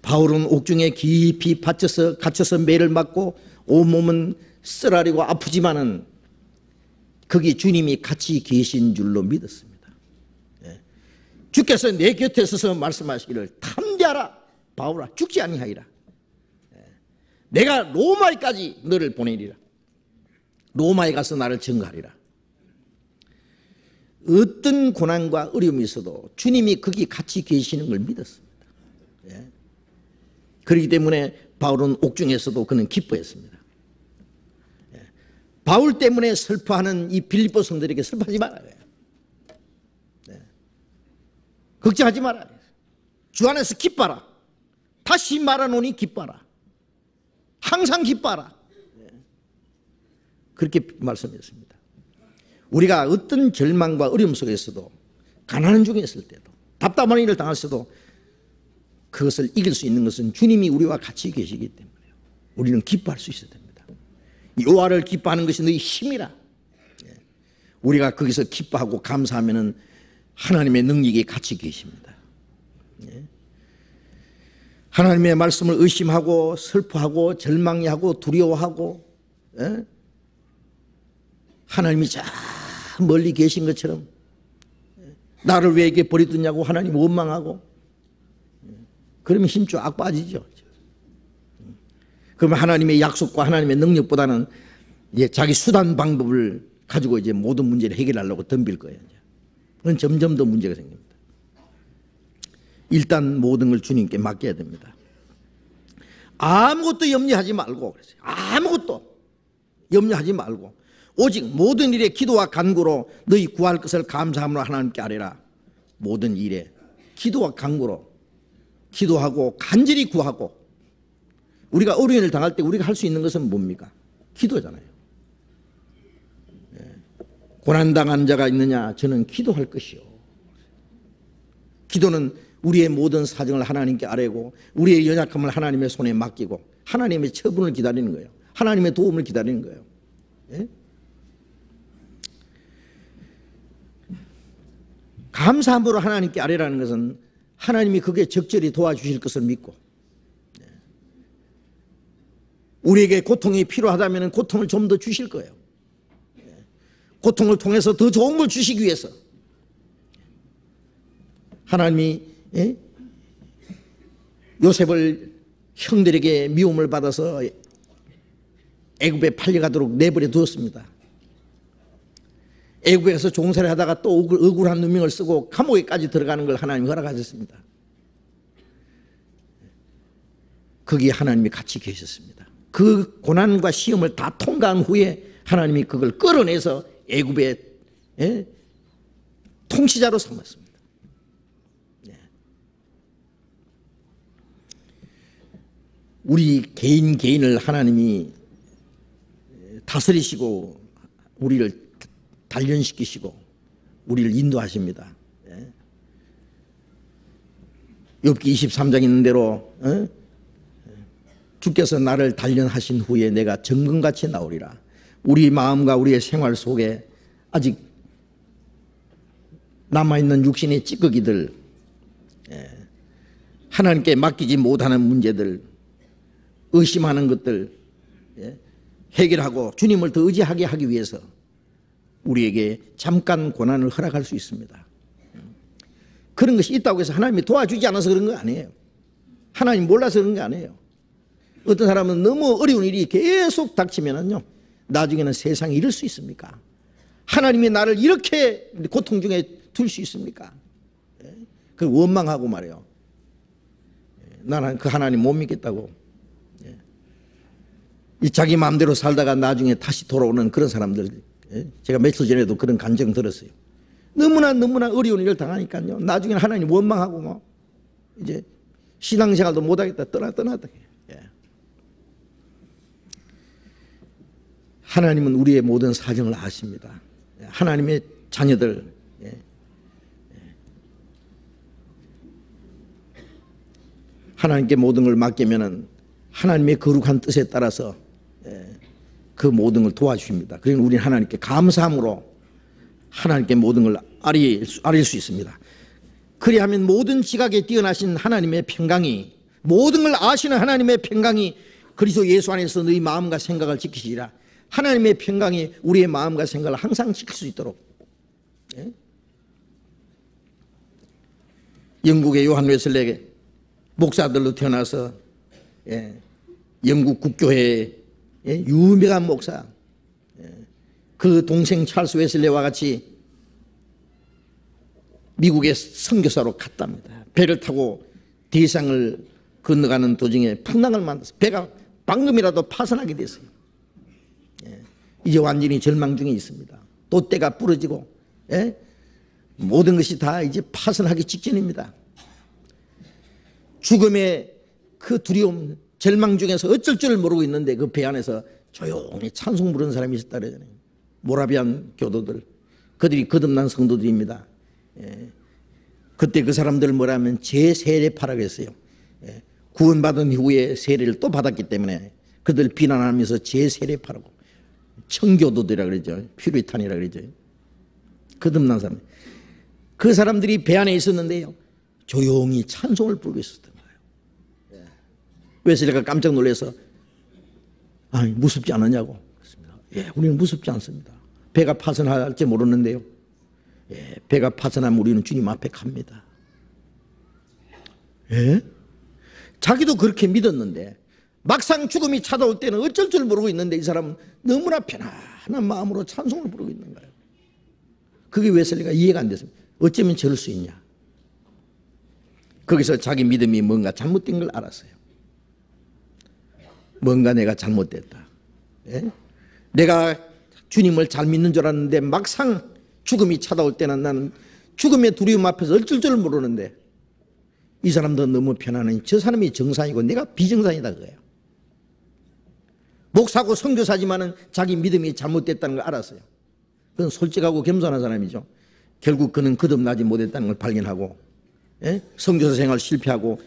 바울은 옥중에 깊이 갇혀서 매를 맞고 온몸은 쓰라리고 아프지만은 거기 주님이 같이 계신 줄로 믿었습니다. 주께서 내 곁에 서서 말씀하시기를 담대하라 바울아 죽지 아니하리라. 내가 로마에까지 너를 보내리라. 로마에 가서 나를 증거하리라. 어떤 고난과 어려움이 있어도 주님이 거기 같이 계시는 걸 믿었습니다. 그렇기 때문에 바울은 옥중에서도 그는 기뻐했습니다. 바울 때문에 슬퍼하는 이 빌립보 성도들에게 슬퍼하지 말아요. 걱정하지 말아요. 주 안에서 기뻐라. 다시 말하노니 기뻐라. 항상 기뻐라. 그렇게 말씀했습니다. 우리가 어떤 절망과 어려움 속에서도 가난한 중에 있을 때도 답답한 일을 당했어도 그것을 이길 수 있는 것은 주님이 우리와 같이 계시기 때문에요. 우리는 기뻐할 수 있어야 됩니다. 여호와를 기뻐하는 것이 너희 힘이라. 우리가 거기서 기뻐하고 감사하면은 하나님의 능력이 같이 계십니다. 하나님의 말씀을 의심하고 슬퍼하고 절망하고 두려워하고 하나님이 저 멀리 계신 것처럼 나를 왜 이렇게 버리더냐고 하나님 원망하고 그러면 힘 쫙 빠지죠. 그러면 하나님의 약속과 하나님의 능력보다는 이제 자기 수단 방법을 가지고 이제 모든 문제를 해결하려고 덤빌 거예요. 그건 점점 더 문제가 생깁니다. 일단 모든 걸 주님께 맡겨야 됩니다. 아무것도 염려하지 말고 그랬어요. 아무것도 염려하지 말고 오직 모든 일에 기도와 간구로 너희 구할 것을 감사함으로 하나님께 아뢰라. 모든 일에 기도와 간구로 기도하고 간절히 구하고 우리가 어려운 일을 당할 때 우리가 할 수 있는 것은 뭡니까? 기도잖아요. 고난당한 자가 있느냐? 저는 기도할 것이요. 기도는 우리의 모든 사정을 하나님께 아뢰고 우리의 연약함을 하나님의 손에 맡기고 하나님의 처분을 기다리는 거예요. 하나님의 도움을 기다리는 거예요. 감사함으로 하나님께 아뢰라는 것은 하나님이 그게 적절히 도와주실 것을 믿고 우리에게 고통이 필요하다면 고통을 좀 더 주실 거예요. 고통을 통해서 더 좋은 걸 주시기 위해서 하나님이 요셉을 형들에게 미움을 받아서 애굽에 팔려가도록 내버려 두었습니다. 애굽에서 종살이 하다가 또 억울한 누명을 쓰고 감옥에까지 들어가는 걸 하나님이 허락하셨습니다. 거기에 하나님이 같이 계셨습니다. 그 고난과 시험을 다 통과한 후에 하나님이 그걸 끌어내서 애굽의 통치자로 삼았습니다. 우리 개인을 하나님이 다스리시고 우리를 단련시키시고 우리를 인도하십니다. 욥기 23장 있는 대로 주께서 나를 단련하신 후에 내가 정금같이 나오리라. 우리 마음과 우리의 생활 속에 아직 남아있는 육신의 찌꺼기들, 하나님께 맡기지 못하는 문제들, 의심하는 것들 해결하고 주님을 더 의지하게 하기 위해서 우리에게 잠깐 고난을 허락할 수 있습니다. 그런 것이 있다고 해서 하나님이 도와주지 않아서 그런 거 아니에요. 하나님 몰라서 그런 거 아니에요. 어떤 사람은 너무 어려운 일이 계속 닥치면은요, 나중에는 세상에 이럴 수 있습니까? 하나님이 나를 이렇게 고통 중에 둘 수 있습니까? 그걸 원망하고 말이에요. 나는 그 하나님 못 믿겠다고. 이 자기 마음대로 살다가 나중에 다시 돌아오는 그런 사람들, 제가 며칠 전에도 그런 간증 들었어요. 너무나 어려운 일을 당하니까요, 나중에는 하나님 원망하고 뭐 이제 신앙생활도 못하겠다 떠났다. 하나님은 우리의 모든 사정을 아십니다. 하나님의 자녀들, 하나님께 모든 걸 맡기면은 하나님의 거룩한 뜻에 따라서 그 모든 걸 도와주십니다. 그러니 우리는 하나님께 감사함으로 하나님께 모든 걸 아릴 수 있습니다. 그리하면 모든 지각에 뛰어나신 하나님의 평강이, 모든 걸 아시는 하나님의 평강이 그리스도 예수 안에서 너희 마음과 생각을 지키시리라. 하나님의 평강이 우리의 마음과 생각을 항상 지킬 수 있도록. 예? 영국의 요한 웨슬레 목사들로 태어나서 영국 국교회의 유명한 목사, 그 동생 찰스 웨슬레와 같이 미국의 선교사로 갔답니다. 배를 타고 대상을 건너가는 도중에 풍랑을 만나서 배가 방금이라도 파손하게 됐어요. 이제 완전히 절망 중에 있습니다. 돛대가 부러지고 모든 것이 다 이제 파손하기 직전입니다. 죽음의 그 두려움, 절망 중에서 어쩔 줄 모르고 있는데 그 배 안에서 조용히 찬송 부르는 사람이 있었다 그러잖아요. 모라비안 교도들, 그들이 거듭난 성도들입니다. 그때 그 사람들 뭐라면 제세례파라고 했어요. 구원받은 이후에 세례를 또 받았기 때문에 그들 비난하면서 제세례파라고, 청교도들이라 그러죠. 퓨리탄이라 그러죠. 거듭난 사람. 그 사람들이 배 안에 있었는데요, 조용히 찬송을 부르고 있었던 거예요. 웨슬리가 깜짝 놀라서 아니 무섭지 않느냐고. 그렇습니다. 우리는 무섭지 않습니다. 배가 파손할지 모르는데요, 배가 파손하면 우리는 주님 앞에 갑니다. 자기도 그렇게 믿었는데 막상 죽음이 찾아올 때는 어쩔 줄 모르고 있는데 이 사람은 너무나 편안한 마음으로 찬송을 부르고 있는 거예요. 그게 웨슬리가 이해가 안 됐습니다. 어쩌면 저럴 수 있냐. 거기서 자기 믿음이 뭔가 잘못된 걸 알았어요. 뭔가 내가 잘못됐다. 내가 주님을 잘 믿는 줄 알았는데 막상 죽음이 찾아올 때는 나는 죽음의 두려움 앞에서 어쩔 줄 모르는데 이 사람도 너무 편안하니 저 사람이 정상이고 내가 비정상이다 그거예요. 목사고 선교사지만은 자기 믿음이 잘못됐다는 걸 알았어요. 그건 솔직하고 겸손한 사람이죠. 결국 그는 거듭나지 못했다는 걸 발견하고 선교사 생활 실패하고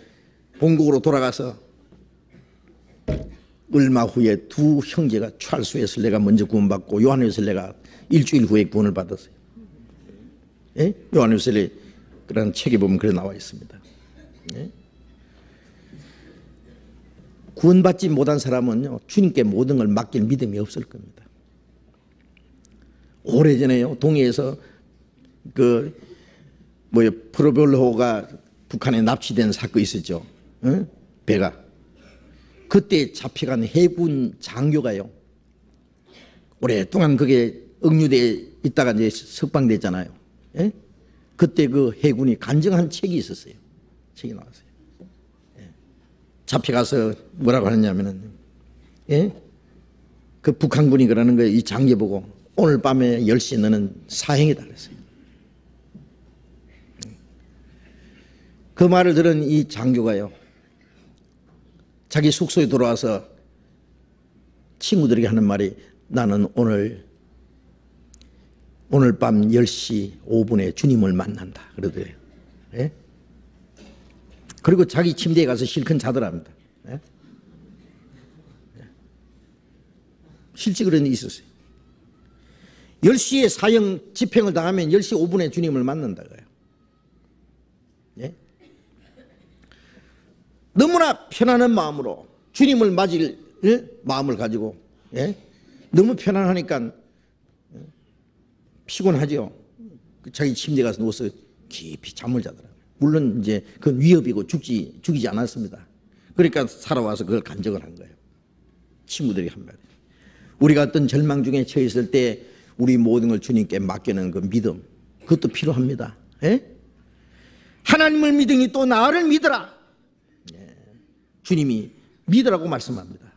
본국으로 돌아가서 얼마 후에 두 형제가 찰스 웨슬레가 먼저 구원받고 요한 웨슬레가 일주일 후에 구원을 받았어요. 요한 웨슬레 그런 책에 보면 그래 나와 있습니다. 구원받지 못한 사람은요, 주님께 모든 걸 맡길 믿음이 없을 겁니다. 오래전에요, 동해에서 프로벨로호가 북한에 납치된 사건이 있었죠. 배가. 그때 잡혀간 해군 장교가요, 오랫동안 그게 억류대에 있다가 이제 석방됐잖아요. 그때 그 해군이 간증한 책이 있었어요. 책이 나왔어요. 잡혀가서 뭐라고 하느냐면은, 그 북한군이 그러는 거예요. 이 장교 보고 오늘 밤에 10시 너는 사형이다 그랬어요. 그 말을 들은 이 장교가요, 자기 숙소에 돌아와서 친구들에게 하는 말이 나는 오늘 밤 10시 5분에 주님을 만난다 그러더래요. 그리고 자기 침대에 가서 실컷 자더랍니다. 실제 그런 일이 있었어요. 10시에 사형 집행을 당하면 10시 5분에 주님을 만난다고요. 너무나 편안한 마음으로 주님을 맞을 마음을 가지고 너무 편안하니까 피곤하죠. 자기 침대에 가서 누워서 깊이 잠을 자더라고요. 물론 이제 그건 위협이고 죽이지 않았습니다. 그러니까 살아와서 그걸 간증을 한 거예요. 친구들이 한 말. 우리가 어떤 절망 중에 처해 있을 때 우리 모든 걸 주님께 맡기는 그 믿음, 그것도 필요합니다. 하나님을 믿으니 또 나를 믿어라. 주님이 믿으라고 말씀합니다.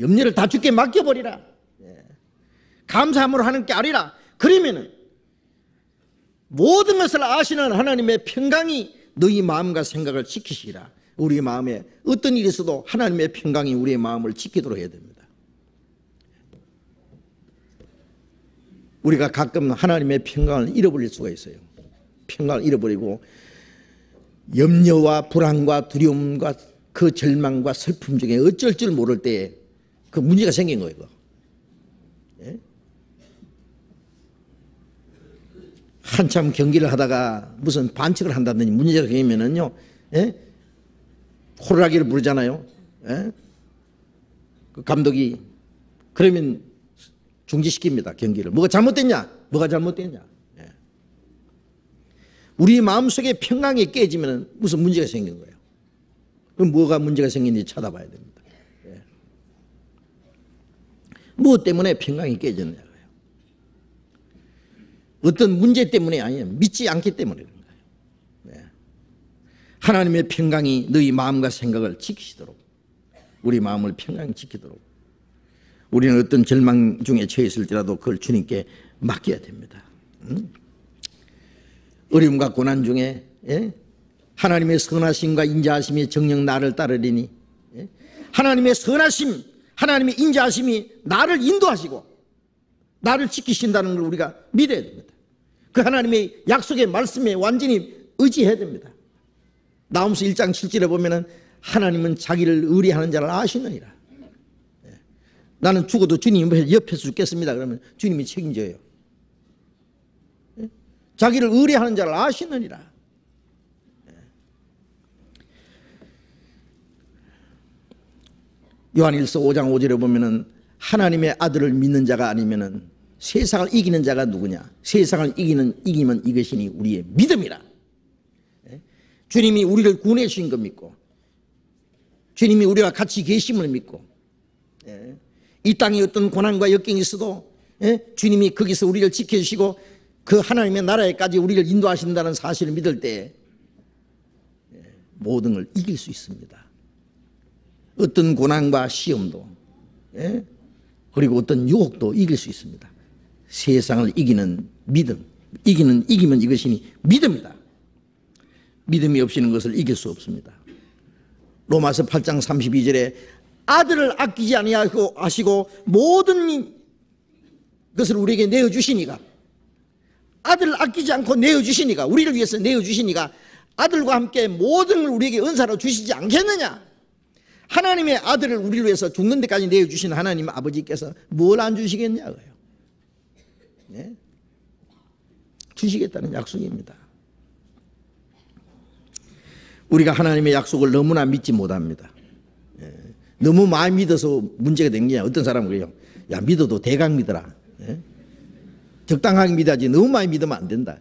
염려를 다 주께 맡겨버리라. 감사함으로 하는 게 아니라, 그러면은 모든 것을 아시는 하나님의 평강이 너희 마음과 생각을 지키시라. 우리 마음에 어떤 일이 있어도 하나님의 평강이 우리의 마음을 지키도록 해야 됩니다. 우리가 가끔 하나님의 평강을 잃어버릴 수가 있어요. 평강을 잃어버리고 염려와 불안과 두려움과 그 절망과 슬픔 중에 어쩔 줄 모를 때에 그 문제가 생긴 거예요. 한참 경기를 하다가 무슨 반칙을 한다든지 문제가 생기면은요, 호루라기를 부르잖아요. 그 감독이 그러면 중지시킵니다. 경기를. 뭐가 잘못됐냐? 뭐가 잘못됐냐? 예. 우리 마음속에 평강이 깨지면 무슨 문제가 생긴 거예요. 그럼 뭐가 문제가 생긴지 찾아봐야 됩니다. 예. 무엇 때문에 평강이 깨졌냐고요. 어떤 문제 때문에 아니에요. 믿지 않기 때문에 그런 거예요. 예. 하나님의 평강이 너희 마음과 생각을 지키시도록, 우리 마음을 평강히 지키도록 우리는 어떤 절망 중에 처했을 때라도 그걸 주님께 맡겨야 됩니다. 어려움과 고난 중에 하나님의 선하심과 인자하심이 정녕 나를 따르리니, 하나님의 선하심, 하나님의 인자하심이 나를 인도하시고 나를 지키신다는 걸 우리가 믿어야 됩니다. 그 하나님의 약속의 말씀에 완전히 의지해야 됩니다. 나홈서 1장 7절에 보면은 하나님은 자기를 의리하는 자를 아시느니라. 나는 죽어도 주님 옆에서 죽겠습니다. 그러면 주님이 책임져요. 자기를 의리하는 자를 아시느니라. 요한일서 5장 5절에 보면은 하나님의 아들을 믿는 자가 아니면은 세상을 이기는 자가 누구냐? 세상을 이기면 이것이니 우리의 믿음이라. 주님이 우리를 구원해 주신 것 믿고, 주님이 우리와 같이 계심을 믿고, 이 땅에 어떤 고난과 역경이 있어도 주님이 거기서 우리를 지켜주시고 그 하나님의 나라에까지 우리를 인도하신다는 사실을 믿을 때 모든 걸 이길 수 있습니다. 어떤 고난과 시험도, 그리고 어떤 유혹도 이길 수 있습니다. 세상을 이기는 믿음, 이기면 이것이니 믿음이다. 믿음이 없이는 것을 이길 수 없습니다. 로마서 8장 32절에 아들을 아끼지 아니하고 하시고 모든 것을 우리에게 내어주시니까, 아들을 아끼지 않고 내어주시니까, 우리를 위해서 내어주시니까 아들과 함께 모든 걸 우리에게 은사로 주시지 않겠느냐? 하나님의 아들을 우리를 위해서 죽는 데까지 내어주신 하나님 아버지께서 뭘 안 주시겠냐고요. 네? 주시겠다는 약속입니다. 우리가 하나님의 약속을 너무나 믿지 못합니다. 너무 많이 믿어서 문제가 된 게, 어떤 사람은 그래요. 야, 믿어도 대강 믿어라. 적당하게 믿어야지 너무 많이 믿으면 안 된다.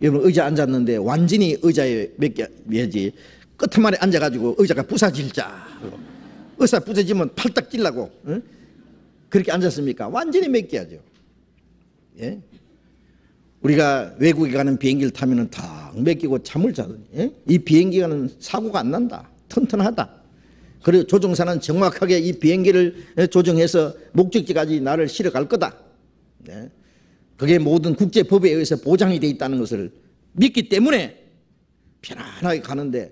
여러분 의자 앉았는데 완전히 의자에 매지 끝만에 앉아가지고 의자가 부서질자, 의자 부서지면 팔딱 찔라고 그렇게 앉았습니까? 완전히 맡겨야죠. 우리가 외국에 가는 비행기를 타면은 탁 맡기고 잠을 자더니 이 비행기가는 사고가 안 난다, 튼튼하다. 그리고 조종사는 정확하게 이 비행기를 조정해서 목적지까지 나를 실어 갈 거다. 그게 모든 국제법에 의해서 보장이 되어 있다는 것을 믿기 때문에 편안하게 가는데,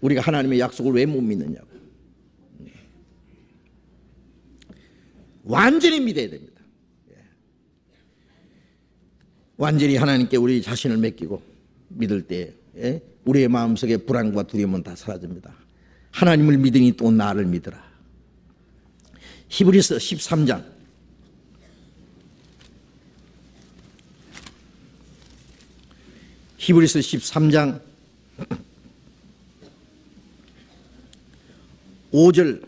우리가 하나님의 약속을 왜 못 믿느냐고. 완전히 믿어야 됩니다. 완전히 하나님께 우리 자신을 맡기고 믿을 때 우리의 마음속에 불안과 두려움은 다 사라집니다. 하나님을 믿으니 또 나를 믿으라. 히브리서 13장 히브리서 13장 5절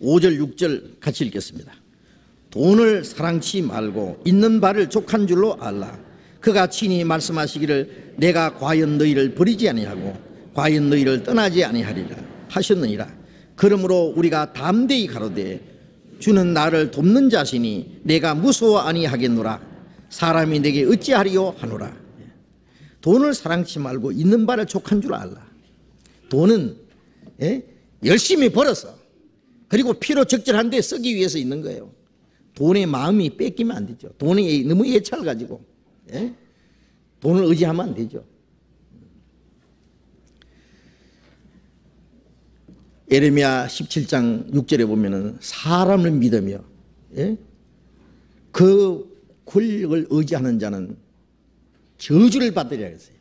6절 같이 읽겠습니다. 돈을 사랑치 말고 있는 바를 족한 줄로 알라. 그가 친히 말씀하시기를 내가 과연 너희를 버리지 아니하고 과연 너희를 떠나지 아니하리라 하셨느니라. 그러므로 우리가 담대히 가로되 주는 나를 돕는 자시니 내가 무서워 아니하겠노라. 사람이 내게 어찌하리요 하노라. 돈을 사랑치 말고 있는 바를 족한 줄 알라. 돈은 열심히 벌어서 그리고 필요 적절한데 쓰기 위해서 있는 거예요. 돈의 마음이 뺏기면 안 되죠. 돈에 너무 애착을 가지고 돈을 의지하면 안 되죠. 예레미야 17장 6절에 보면은 사람을 믿으며 그 권력을 의지하는 자는 저주를 받으리라 했어요.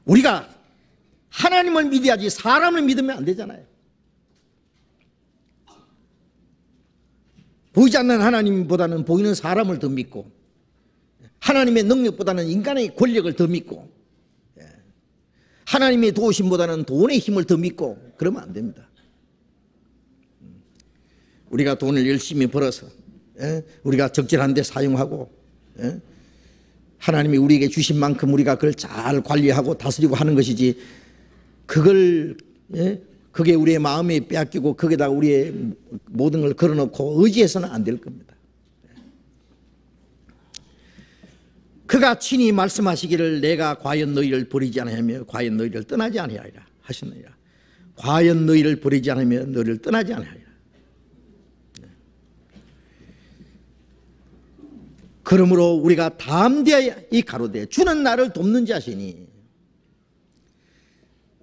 우리가 하나님을 믿어야지 사람을 믿으면 안 되잖아요. 보이지 않는 하나님보다는 보이는 사람을 더 믿고 하나님의 능력보다는 인간의 권력을 더 믿고 하나님의 도우심보다는 돈의 힘을 더 믿고 그러면 안 됩니다. 우리가 돈을 열심히 벌어서 우리가 적절한 데 사용하고 하나님이 우리에게 주신 만큼 우리가 그걸 잘 관리하고 다스리고 하는 것이지, 그걸 그게 우리의 마음에 빼앗기고 거기다가 우리의 모든 걸 걸어놓고 의지해서는 안 될 겁니다. 그가 친히 말씀하시기를 내가 과연 너희를 버리지 아니하며 과연 너희를 떠나지 아니하리라 하셨느니라. 과연 너희를 버리지 않으며 너희를 떠나지 아니하리라. 그러므로 우리가 담대하여 이 가로되 주는 나를 돕는 자시니.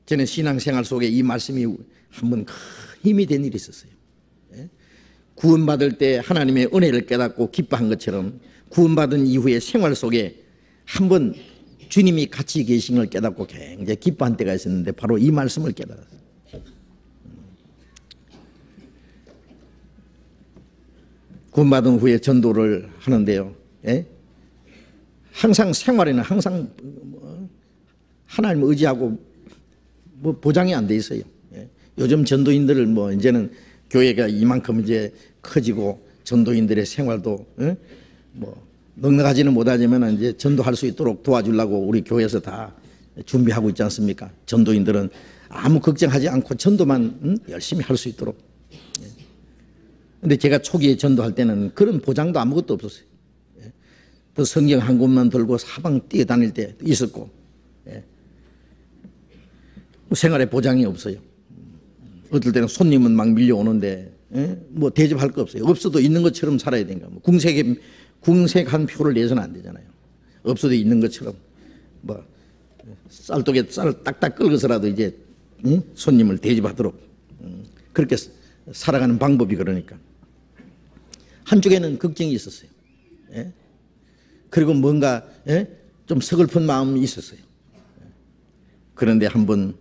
저는 신앙생활 속에 이 말씀이 한번 큰 힘이 된 일이 있었어요. 구원받을 때 하나님의 은혜를 깨닫고 기뻐한 것처럼 구원받은 이후의 생활 속에 한번 주님이 같이 계신 걸 깨닫고 굉장히 기뻐한 때가 있었는데 바로 이 말씀을 깨달았어요. 구원받은 후에 전도를 하는데요, 항상 생활에는 항상 하나님을 의지하고 보장이 안 돼 있어요. 요즘 전도인들을 이제는 교회가 이만큼 이제 커지고 전도인들의 생활도 넉넉하지는 못하지만 이제 전도할 수 있도록 도와주려고 우리 교회에서 다 준비하고 있지 않습니까? 전도인들은 아무 걱정하지 않고 전도만 열심히 할 수 있도록. 근데 제가 초기에 전도할 때는 그런 보장도 아무것도 없었어요. 또 성경 한 권만 들고 사방 뛰어다닐 때 있었고, 생활에 보장이 없어요. 어떨 때는 손님은 막 밀려오는데 대접할 거 없어요. 없어도 있는 것처럼 살아야 되니까. 궁색한 표를 내서는 안 되잖아요. 없어도 있는 것처럼 쌀독에 쌀을 딱딱 긁어서라도 이제 손님을 대접하도록 그렇게 살아가는 방법이. 그러니까 한쪽에는 걱정이 있었어요. 그리고 뭔가 좀 서글픈 마음이 있었어요. 그런데 한번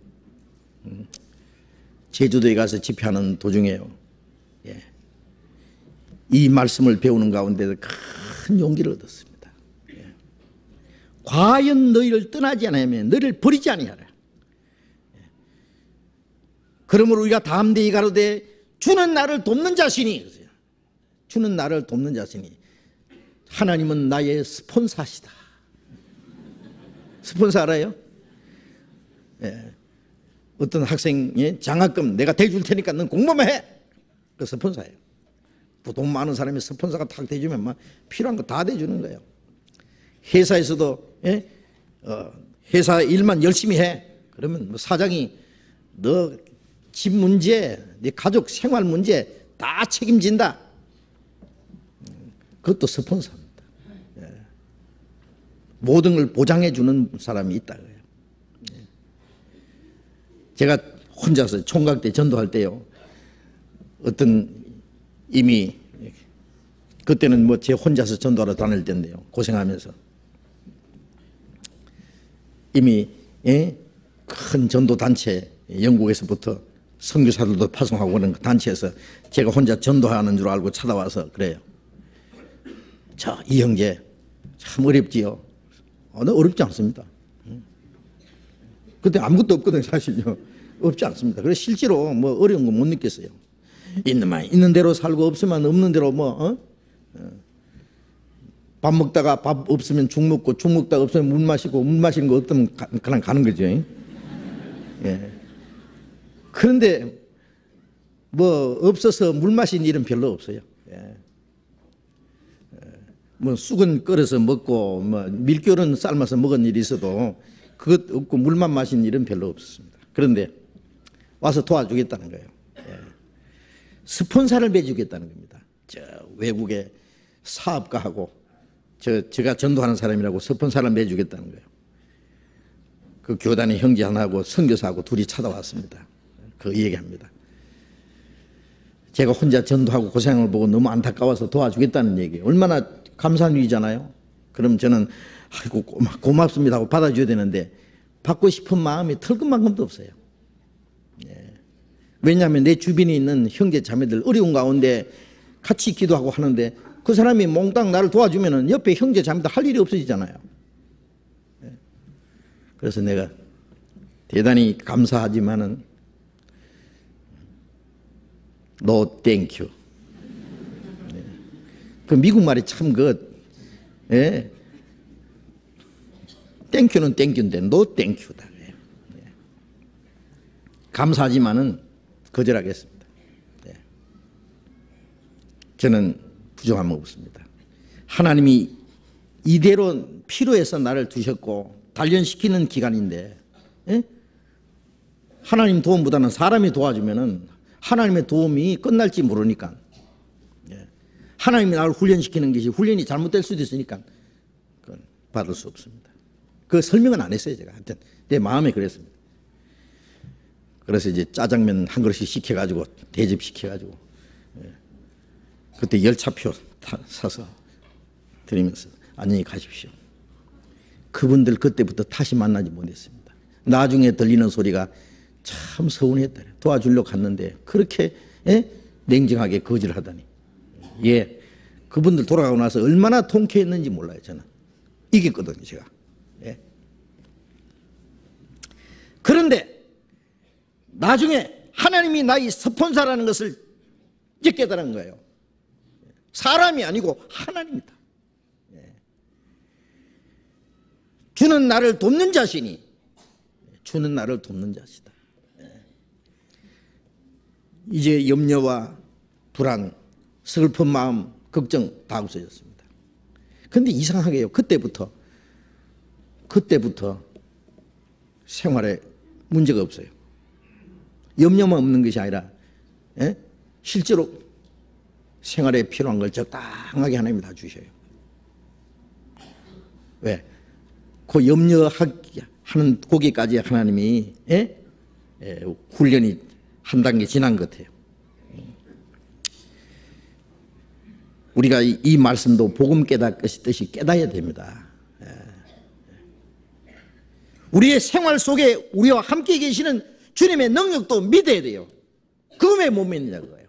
제주도에 가서 집회하는 도중에요, 이 말씀을 배우는 가운데 큰 용기를 얻었습니다. 과연 너희를 떠나지 아니하면 너희를 버리지 아니하라. 그러므로 우리가 담대히 가로되 주는 나를 돕는 자시니. 주는 나를 돕는 자시니. 하나님은 나의 스폰사시다. 스폰사 알아요? 어떤 학생의 장학금 내가 대줄 테니까 넌 공부만 해. 그 스폰사예요. 돈 많은 사람이 스폰서가 탁 대주면 막 필요한 거 다 대주는 거예요. 회사에서도 회사 일만 열심히 해. 그러면 사장이 너 집 문제, 네 가족 생활 문제 다 책임진다. 그것도 스폰서입니다. 모든 걸 보장해 주는 사람이 있다. 제가 혼자서 총각 때 전도할 때요, 어떤 이미 그때는 제 혼자서 전도하러 다닐 때인데요, 고생하면서 이미 큰 전도 단체, 영국에서부터 선교사들도 파송하고 그런 단체에서 제가 혼자 전도하는 줄 알고 찾아와서 그래요. 이 형제 참 어렵지요. 너 어렵지 않습니다. 그때 아무것도 없거든요, 사실요. 없지 않습니다. 그래서 실제로 어려운 거 못 느꼈어요. 있는 대로 살고 없으면 없는 대로 밥 먹다가 밥 없으면 죽 먹고 죽 먹다가 없으면 물 마시고 물 마시는 거 없으면 그냥 가는 거죠. 그런데 없어서 물 마신 일은 별로 없어요. 쑥은 끓여서 먹고 밀결은 삶아서 먹은 일이 있어도 그것 없고 물만 마신 일은 별로 없었습니다. 그런데 와서 도와주겠다는 거예요. 스폰사를 매주겠다는 겁니다. 저 외국의 사업가하고 제가 전도하는 사람이라고 스폰사를 매주겠다는 거예요. 그 교단의 형제 하나하고 선교사하고 둘이 찾아왔습니다. 그 얘기합니다. 제가 혼자 전도하고 고생하는 걸 보고 너무 안타까워서 도와주겠다는 얘기예요. 얼마나 감사한 일이잖아요. 그럼 저는 아이고 고맙습니다 하고 받아줘야 되는데 받고 싶은 마음이 털끝만큼도 없어요. 왜냐하면 내 주변에 있는 형제 자매들 어려운 가운데 같이 기도하고 하는데 그 사람이 몽땅 나를 도와주면 옆에 형제 자매들 할 일이 없어지잖아요. 그래서 내가 대단히 감사하지만은 no thank you. 그 미국 말이 참 예. 땡큐는 땡큐인데 no thank you다. 감사하지만은 거절하겠습니다. 저는 부족함은 없습니다. 하나님이 이대로 필요해서 나를 두셨고 단련시키는 기간인데, 하나님 도움보다는 사람이 도와주면은 하나님의 도움이 끝날지 모르니까, 하나님이 나를 훈련시키는 것이 훈련이 잘못될 수도 있으니까 그건 받을 수 없습니다. 그 설명은 안 했어요. 제가 하여튼 내 마음에 그랬습니다. 그래서 이제 짜장면 한 그릇씩 시켜가지고 대접시켜가지고 그때 열차표 사서 드리면서 안녕히 가십시오. 그분들 그때부터 다시 만나지 못했습니다. 나중에 들리는 소리가 참 서운했다. 도와주려고 갔는데 그렇게 냉정하게 거절하다니. 그분들 돌아가고 나서 얼마나 통쾌했는지 몰라요. 저는 이겼거든요, 제가. 그런데 나중에 하나님이 나의 스폰서라는 것을 이제 깨달은 거예요. 사람이 아니고 하나님이다. 주는 나를 돕는 자시니 주는 나를 돕는 자시다. 이제 염려와 불안, 슬픈 마음, 걱정 다 없어졌습니다. 그런데 이상하게요, 그때부터 생활에 문제가 없어요. 염려만 없는 것이 아니라 실제로 생활에 필요한 걸 적당하게 하나님이 다 주셔요. 왜? 그 염려하는 거기까지 하나님이 훈련이 한 단계 지난 것 같아요. 우리가 이 말씀도 복음 깨닫듯이 깨닫어야 됩니다. 우리의 생활 속에 우리와 함께 계시는 주님의 능력도 믿어야 돼요. 그거 왜 못 믿느냐 그거예요.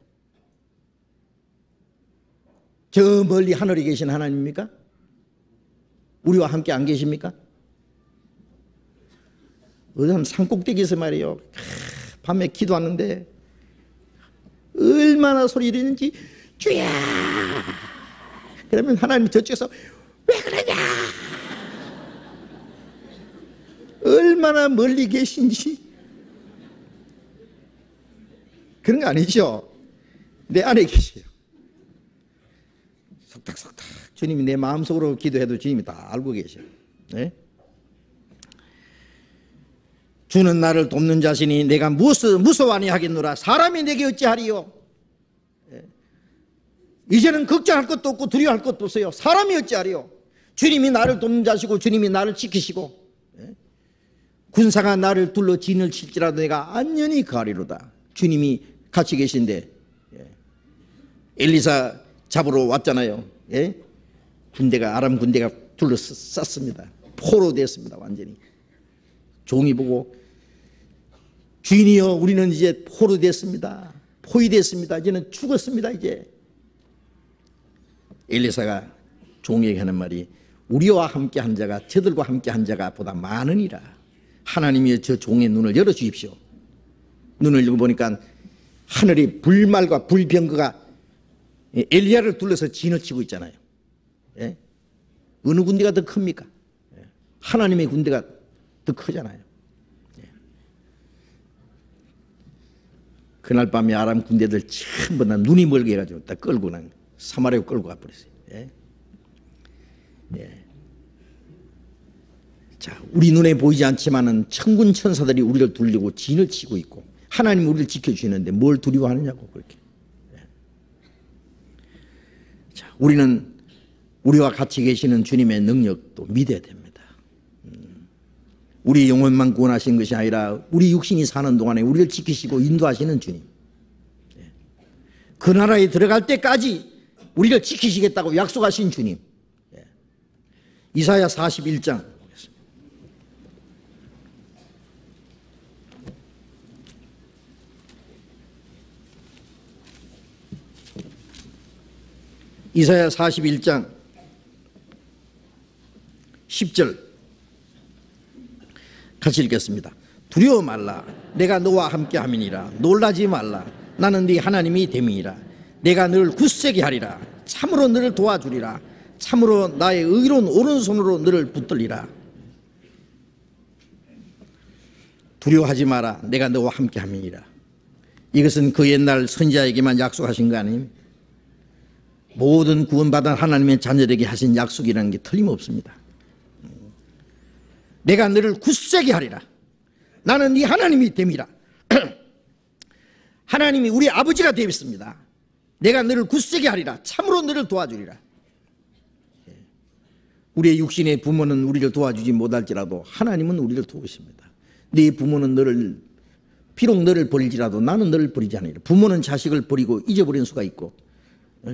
저 멀리 하늘에 계신 하나님입니까? 우리와 함께 안 계십니까? 어떤 산꼭대기에서 말이에요, 밤에 기도하는데 얼마나 소리 지르는지 주야, 그러면 하나님이 저쪽에서 왜 그러냐, 얼마나 멀리 계신지. 그런 거 아니죠? 내 안에 계세요. 속닥속닥 주님이 내 마음속으로 기도해도 주님이 다 알고 계셔요. 주는 나를 돕는 자신이 내가 무서워하니 하겠노라. 사람이 내게 어찌하리요. 이제는 걱정할 것도 없고 두려워할 것도 없어요. 사람이 어찌하리요. 주님이 나를 돕는 자시고 주님이 나를 지키시고 군사가 나를 둘러 진을 칠지라도 내가 안전히 가리로다. 주님이 같이 계신데 엘리사 잡으러 왔잖아요. 군대가, 아람 군대가 둘러쌌습니다. 포로 됐습니다. 완전히. 종이 보고 주인이여, 우리는 이제 포로 됐습니다. 포위됐습니다. 이제는 죽었습니다. 이제. 엘리사가 종에게 하는 말이 우리와 함께 한 자가 저들과 함께 한 자가 보다 많으니라. 하나님이 저 종의 눈을 열어주십시오. 눈을 열어보니까 하늘이 불말과 불병거가 엘리야를 둘러서 진을 치고 있잖아요. 어느 군대가 더 큽니까? 하나님의 군대가 더 크잖아요. 그날 밤에 아람 군대들 전부 다 눈이 멀게 해가지고 딱 끌고 그냥 사마리아 끌고 가버렸어요. 자, 우리 눈에 보이지 않지만은 천군 천사들이 우리를 둘리고 진을 치고 있고 하나님이 우리를 지켜주시는데 뭘 두려워하느냐고 그렇게. 자, 우리는 우리와 같이 계시는 주님의 능력도 믿어야 됩니다. 우리 영혼만 구원하신 것이 아니라 우리 육신이 사는 동안에 우리를 지키시고 인도하시는 주님, 그 나라에 들어갈 때까지 우리를 지키시겠다고 약속하신 주님. 이사야 41장 이사야 41장 10절 같이 읽겠습니다. 두려워 말라. 내가 너와 함께 함이니라. 놀라지 말라. 나는 네 하나님이 됨이니라. 내가 너를 굳세게 하리라. 참으로 너를 도와주리라. 참으로 나의 의로운 오른손으로 너를 붙들리라. 두려워하지 마라. 내가 너와 함께 함이니라. 이것은 그 옛날 선지자에게만 약속하신 거 아닙니까? 모든 구원받은 하나님의 자녀에게 하신 약속이라는 게 틀림없습니다. 내가 너를 굳세게 하리라. 나는 네 하나님이 됨이라. 하나님이 우리 아버지가 되었습니다. 내가 너를 굳세게 하리라. 참으로 너를 도와주리라. 우리의 육신의 부모는 우리를 도와주지 못할지라도 하나님은 우리를 도우십니다. 네 부모는 비록 너를 버릴지라도 나는 너를 버리지 않으리라. 부모는 자식을 버리고 잊어버리는 수가 있고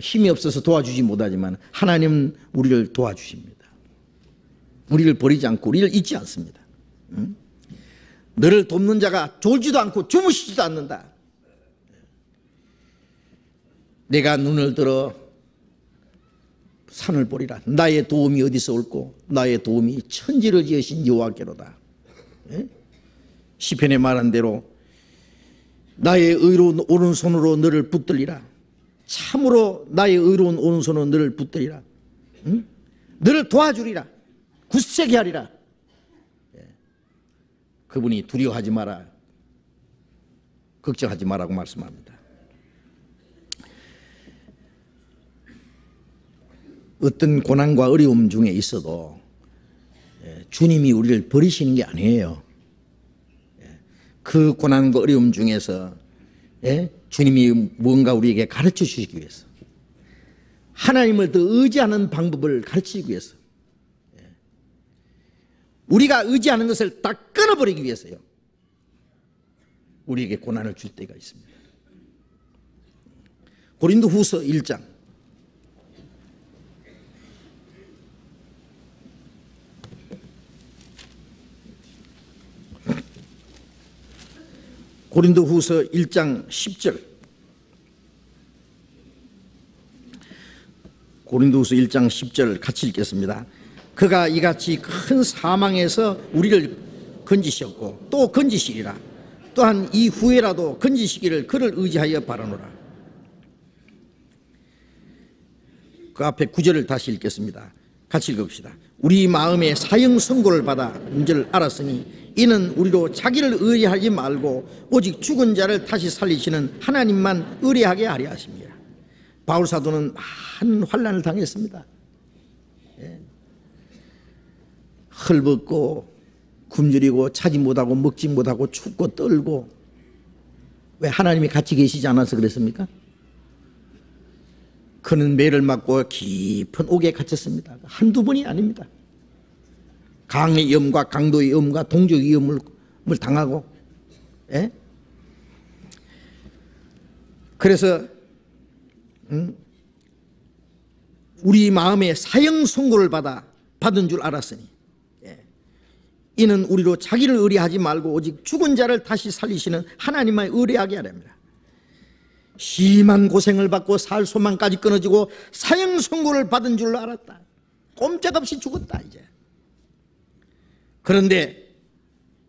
힘이 없어서 도와주지 못하지만 하나님은 우리를 도와주십니다. 우리를 버리지 않고 우리를 잊지 않습니다. 너를 돕는 자가 졸지도 않고 주무시지도 않는다. 내가 눈을 들어 산을 보리라. 나의 도움이 어디서 올꼬? 나의 도움이 천지를 지으신 여호와께로다. 시편에 말한 대로 나의 의로운 오른손으로 너를 붙들리라. 참으로 나의 의로운 오른손으로 너를 붙들리라. 너를 도와주리라. 굳세게 하리라. 그분이 두려워하지 마라, 걱정하지 마라고 말씀합니다. 어떤 고난과 어려움 중에 있어도 주님이 우리를 버리시는 게 아니에요. 그 고난과 어려움 중에서 주님이 뭔가 우리에게 가르쳐 주시기 위해서, 하나님을 더 의지하는 방법을 가르치기 위해서, 우리가 의지하는 것을 다 끊어버리기 위해서요, 우리에게 고난을 줄 때가 있습니다. 고린도후서 1장 고린도후서 1장 10절, 고린도후서 1장 10절 같이 읽겠습니다. 그가 이같이 큰 사망에서 우리를 건지셨고 또 건지시리라. 또한 이 후에라도 건지시기를 그를 의지하여 바라노라. 그 앞에 9절을 다시 읽겠습니다. 같이 읽읍시다. 우리 마음에 사형 선고를 받아 문제를 알았으니 이는 우리로 자기를 의뢰하지 말고 오직 죽은 자를 다시 살리시는 하나님만 의뢰하게 하려 하십니다. 바울 사도는 많은 환난을 당했습니다. 헐벗고 굶주리고 차지 못하고 먹지 못하고 춥고 떨고, 왜 하나님이 같이 계시지 않아서 그랬습니까? 그는 매를 맞고 깊은 옥에 갇혔습니다. 한두 번이 아닙니다. 강의 위험과 강도의 위험과 동족의 위험을 당하고, 그래서 우리 마음에 사형 선고를 받은 줄 알았으니 이는 우리로 자기를 의뢰하지 말고 오직 죽은 자를 다시 살리시는 하나님만 의뢰하게 하렵니다. 심한 고생을 받고 살 소망까지 끊어지고 사형 선고를 받은 줄 알았다. 꼼짝없이 죽었다 이제. 그런데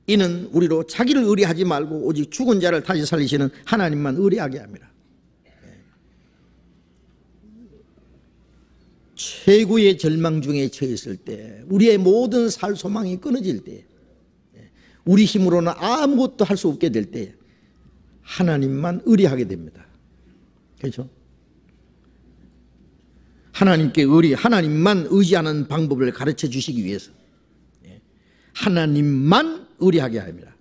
이는 우리로 자기를 의뢰하지 말고 오직 죽은 자를 다시 살리시는 하나님만 의뢰하게 합니다. 최고의 절망 중에 처했을 때, 우리의 모든 살 소망이 끊어질 때, 우리 힘으로는 아무것도 할 수 없게 될 때 하나님만 의뢰하게 됩니다. 그렇죠? 하나님만 의지하는 방법을 가르쳐 주시기 위해서 하나님만 의뢰하게 합니다.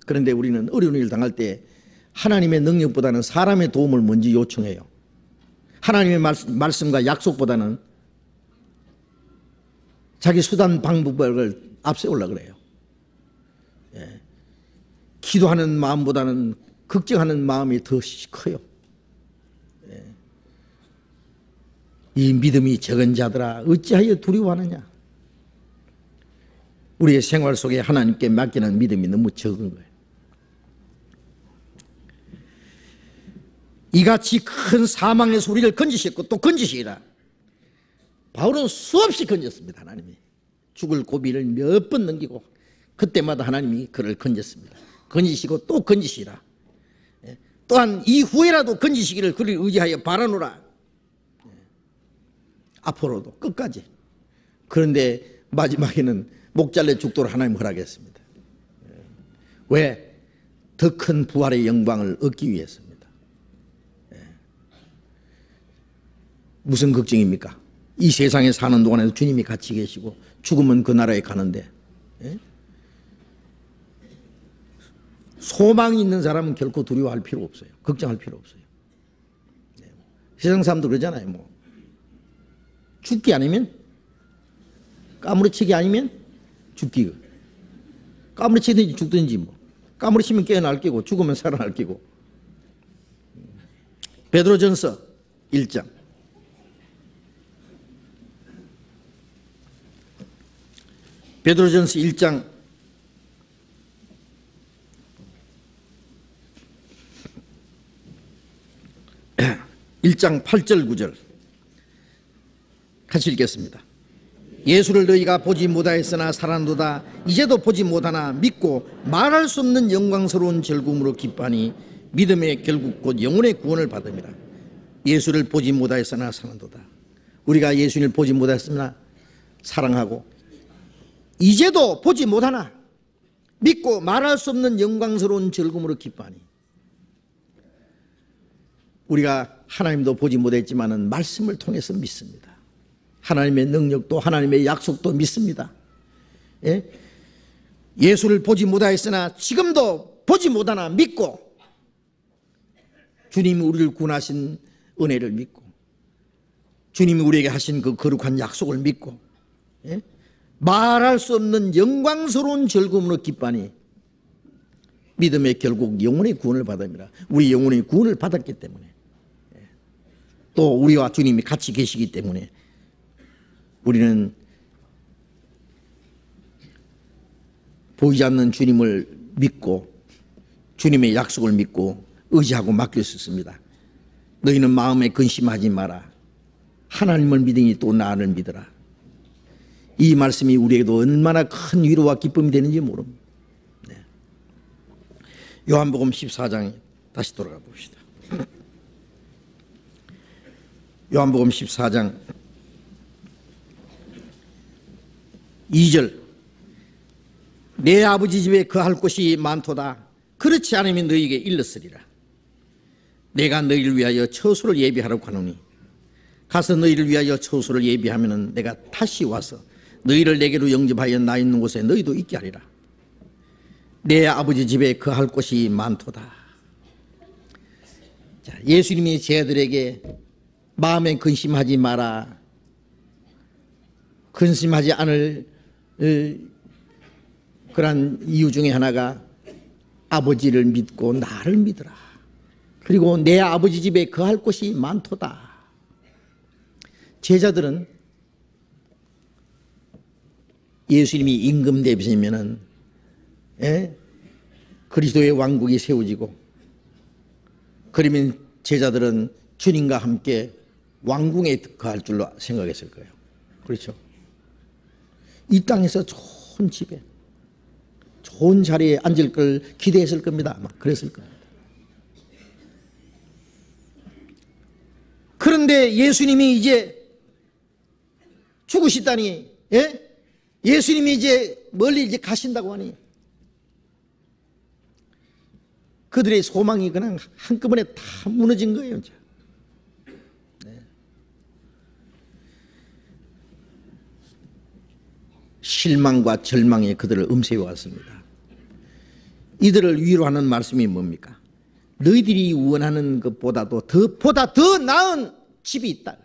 그런데 우리는 어려운 일을 당할 때 하나님의 능력보다는 사람의 도움을 먼저 요청해요. 하나님의 말씀과 약속보다는 자기 수단 방법을 앞세우려고 그래요. 기도하는 마음보다는 걱정하는 마음이 더 커요. 이 믿음이 적은 자들아 어찌하여 두려워하느냐. 우리의 생활 속에 하나님께 맡기는 믿음이 너무 적은 거예요. 이같이 큰 사망에서 우리를 건지셨고 또 건지시리라. 바울은 수없이 건졌습니다. 하나님이 죽을 고비를 몇 번 넘기고 그때마다 하나님이 그를 건졌습니다. 건지시고 또 건지시라. 또한 이후에라도 건지시기를 그를 의지하여 바라노라. 앞으로도 끝까지. 그런데 마지막에는 목 잘려 죽도록 하나님 허락했습니다. 왜? 더 큰 부활의 영광을 얻기 위해서입니다. 무슨 걱정입니까? 이 세상에 사는 동안에도 주님이 같이 계시고 죽으면 그 나라에 가는데, 소망이 있는 사람은 결코 두려워할 필요 없어요. 걱정할 필요 없어요. 세상 사람도 그러잖아요. 뭐 죽기 아니면, 까무러치기 아니면 죽기. 까무러치든지 죽든지 뭐. 까무러치면 깨어날 끼고 죽으면 살아날 끼고. 베드로전서 1장. 베드로전서 1장 1장 8절 9절 같이 읽겠습니다. 예수를 너희가 보지 못하였으나 살았도다. 이제도 보지 못하나 믿고 말할 수 없는 영광스러운 즐거움으로 기뻐하니 믿음의 결국 곧 영혼의 구원을 받음이라. 예수를 보지 못하였으나 살았도다. 우리가 예수를 보지 못하였으나 사랑하고 이제도 보지 못하나 믿고 말할 수 없는 영광스러운 즐거움으로 기뻐하니, 우리가 하나님도 보지 못했지만은 말씀을 통해서 믿습니다. 하나님의 능력도 하나님의 약속도 믿습니다. 예수를 보지 못하였으나 지금도 보지 못하나 믿고 주님이 우리를 구원하신 은혜를 믿고 주님이 우리에게 하신 그 거룩한 약속을 믿고 말할 수 없는 영광스러운 즐거움으로 기뻐하니 믿음의 결국 영혼의 구원을 받음이라. 우리 영혼의 구원을 받았기 때문에, 또 우리와 주님이 같이 계시기 때문에 우리는 보이지 않는 주님을 믿고 주님의 약속을 믿고 의지하고 맡길 수 있습니다. 너희는 마음에 근심하지 마라. 하나님을 믿으니 또 나를 믿으라. 이 말씀이 우리에게도 얼마나 큰 위로와 기쁨이 되는지 모릅니다. 요한복음 14장에 다시 돌아가 봅시다. 요한복음 14장 2절. 내 아버지 집에 거할 곳이 많도다. 그렇지 않으면 너희에게 일렀으리라. 내가 너희를 위하여 처소를 예비하러 가노니 가서 너희를 위하여 처소를 예비하면 내가 다시 와서 너희를 내게로 영접하여 나 있는 곳에 너희도 있게 하리라. 내 아버지 집에 거할 곳이 많도다. 자, 예수님이 제자들에게 마음에 근심하지 마라, 근심하지 않을 그런 이유 중에 하나가 아버지를 믿고 나를 믿으라. 그리고 내 아버지 집에 거할 곳이 많도다. 제자들은 예수님이 임금 되시면은 그리스도의 왕국이 세워지고, 그러면 제자들은 주님과 함께 왕궁에 거할 줄로 생각했을 거예요. 그렇죠? 이 땅에서 좋은 집에 좋은 자리에 앉을 걸 기대했을 겁니다. 아마 그랬을 겁니다. 그런데 예수님이 이제 죽으시다니, 예수님이 이제 멀리 이제 가신다고 하니 그들의 소망이 그냥 한꺼번에 다 무너진 거예요. 실망과 절망이 그들을 엄세해 왔습니다. 이들을 위로하는 말씀이 뭡니까? 너희들이 원하는 것보다도 보다 더 나은 집이 있다.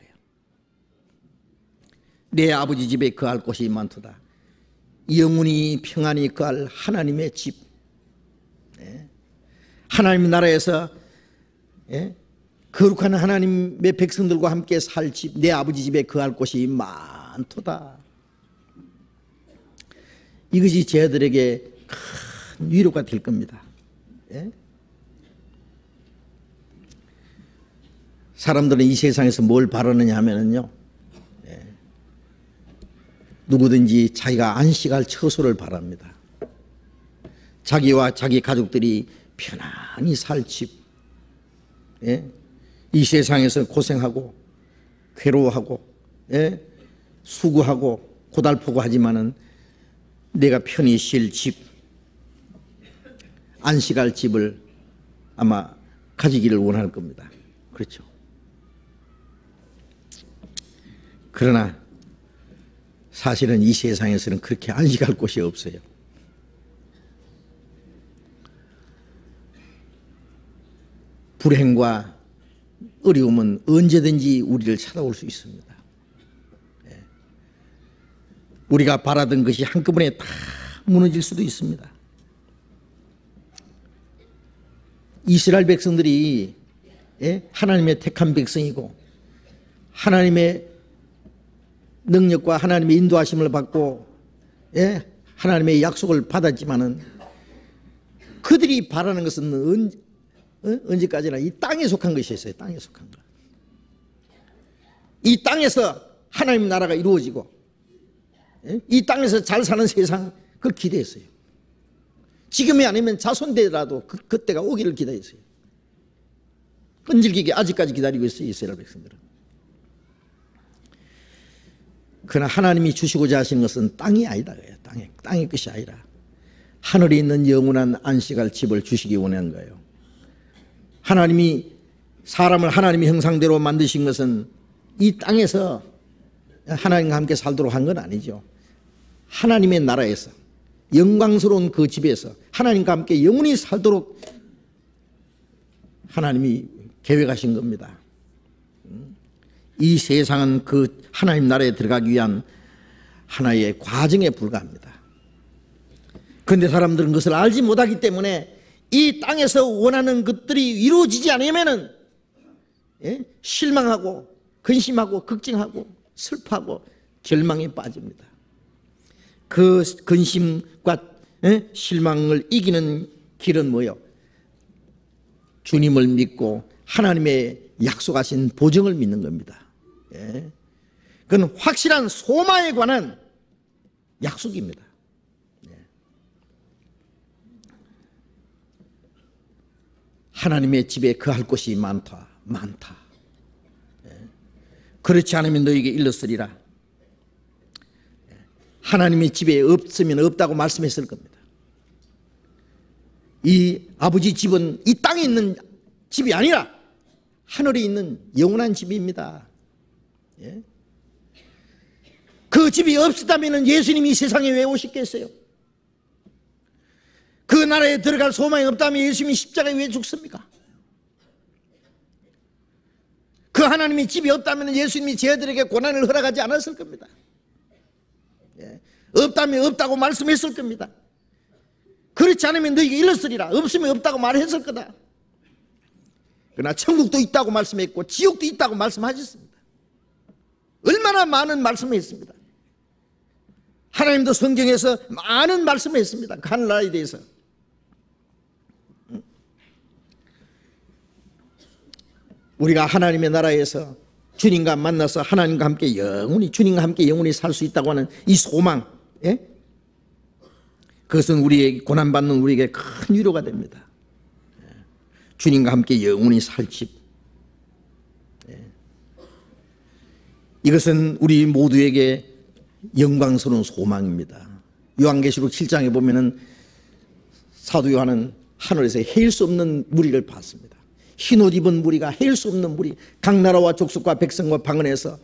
내 아버지 집에 거할 곳이 많도다. 영원히 평안히 거할 하나님의 집, 하나님의 나라에서 거룩한 하나님의 백성들과 함께 살 집, 내 아버지 집에 거할 곳이 많도다. 이것이 제자들에게 큰 위로가 될 겁니다. 사람들은 이 세상에서 뭘 바라느냐 하면요, 누구든지 자기가 안식할 처소를 바랍니다. 자기와 자기 가족들이 편안히 살 집, 예? 이 세상에서 고생하고 괴로워하고, 예? 수고하고 고달프고 하지만은 내가 편히 쉴 집, 안식할 집을 아마 가지기를 원할 겁니다. 그렇죠. 그러나 사실은 이 세상에서는 그렇게 안식할 곳이 없어요. 불행과 어려움은 언제든지 우리를 찾아올 수 있습니다. 우리가 바라던 것이 한꺼번에 다 무너질 수도 있습니다. 이스라엘 백성들이 하나님의 택한 백성이고 하나님의 능력과 하나님의 인도하심을 받고 하나님의 약속을 받았지만은 그들이 바라는 것은 언제까지나 이 땅에 속한 것이었어요. 땅에 속한 것. 이 땅에서 하나님 나라가 이루어지고 이 땅에서 잘 사는 세상, 그걸 기대했어요. 지금이 아니면 자손대라도 그때가 오기를 기다렸어요. 끈질기게 아직까지 기다리고 있어요. 이스라엘 백성들은. 그러나 하나님이 주시고자 하시는 것은 땅이 아니다. 땅의 것이 아니라 하늘에 있는 영원한 안식할 집을 주시기 원하는 거예요. 하나님이 사람을 하나님의 형상대로 만드신 것은 이 땅에서 하나님과 함께 살도록 한 건 아니죠. 하나님의 나라에서 영광스러운 그 집에서 하나님과 함께 영원히 살도록 하나님이 계획하신 겁니다. 이 세상은 그 하나님 나라에 들어가기 위한 하나의 과정에 불과합니다. 그런데 사람들은 그것을 알지 못하기 때문에 이 땅에서 원하는 것들이 이루어지지 않으면은 실망하고 근심하고 걱정하고 슬퍼하고 절망에 빠집니다. 그 근심과 실망을 이기는 길은 뭐예요? 주님을 믿고 하나님의 약속하신 보증을 믿는 겁니다. 그건 확실한 소망에 관한 약속입니다. 하나님의 집에 거할 곳이 많다. 그렇지 않으면 너에게 일렀으리라. 하나님의 집에 없으면 없다고 말씀했을 겁니다. 이 아버지 집은 이 땅에 있는 집이 아니라 하늘에 있는 영원한 집입니다. 그 집이 없었다면 예수님이 세상에 왜 오셨겠어요? 그 나라에 들어갈 소망이 없다면 예수님이 십자가에 왜 죽습니까? 그 하나님의 집이 없다면 예수님이 저희들에게 고난을 허락하지 않았을 겁니다. 없다면 없다고 말씀했을 겁니다. 그렇지 않으면 너에게 일렀으리라. 없으면 없다고 말했을 거다. 그러나 천국도 있다고 말씀했고 지옥도 있다고 말씀하셨습니다. 얼마나 많은 말씀을 했습니다. 하나님도 성경에서 많은 말씀을 했습니다. 그 하늘나라에 대해서. 우리가 하나님의 나라에서 주님과 만나서 하나님과 함께 영원히 주님과 함께 영원히 살 수 있다고 하는 이 소망, 그것은 우리에게 고난받는 우리에게 큰 위로가 됩니다. 주님과 함께 영원히 살 집. 이것은 우리 모두에게 영광스러운 소망입니다. 요한계시록 7장에 보면은 사도 요한은 하늘에서 헤일 수 없는 무리를 봤습니다. 흰옷 입은 무리가 헤일 수 없는 무리, 각 나라와 족속과 백성과 방언에서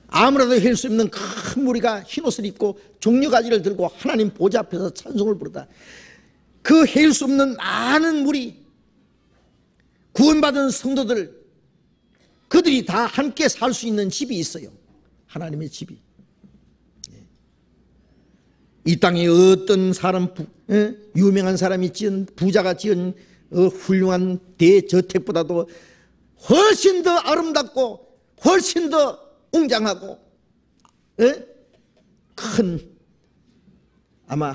아무라도 헤일 수 없는 큰 무리가 흰옷을 입고 종려가지를 들고 하나님 보좌 앞에서 찬송을 부르다. 그 헤일 수 없는 많은 무리, 구원받은 성도들, 그들이 다 함께 살 수 있는 집이 있어요. 하나님의 집이. 이 땅에 어떤 사람, 유명한 사람이 지은, 부자가 지은 훌륭한 대저택보다도 훨씬 더 아름답고 훨씬 더 웅장하고 큰 아마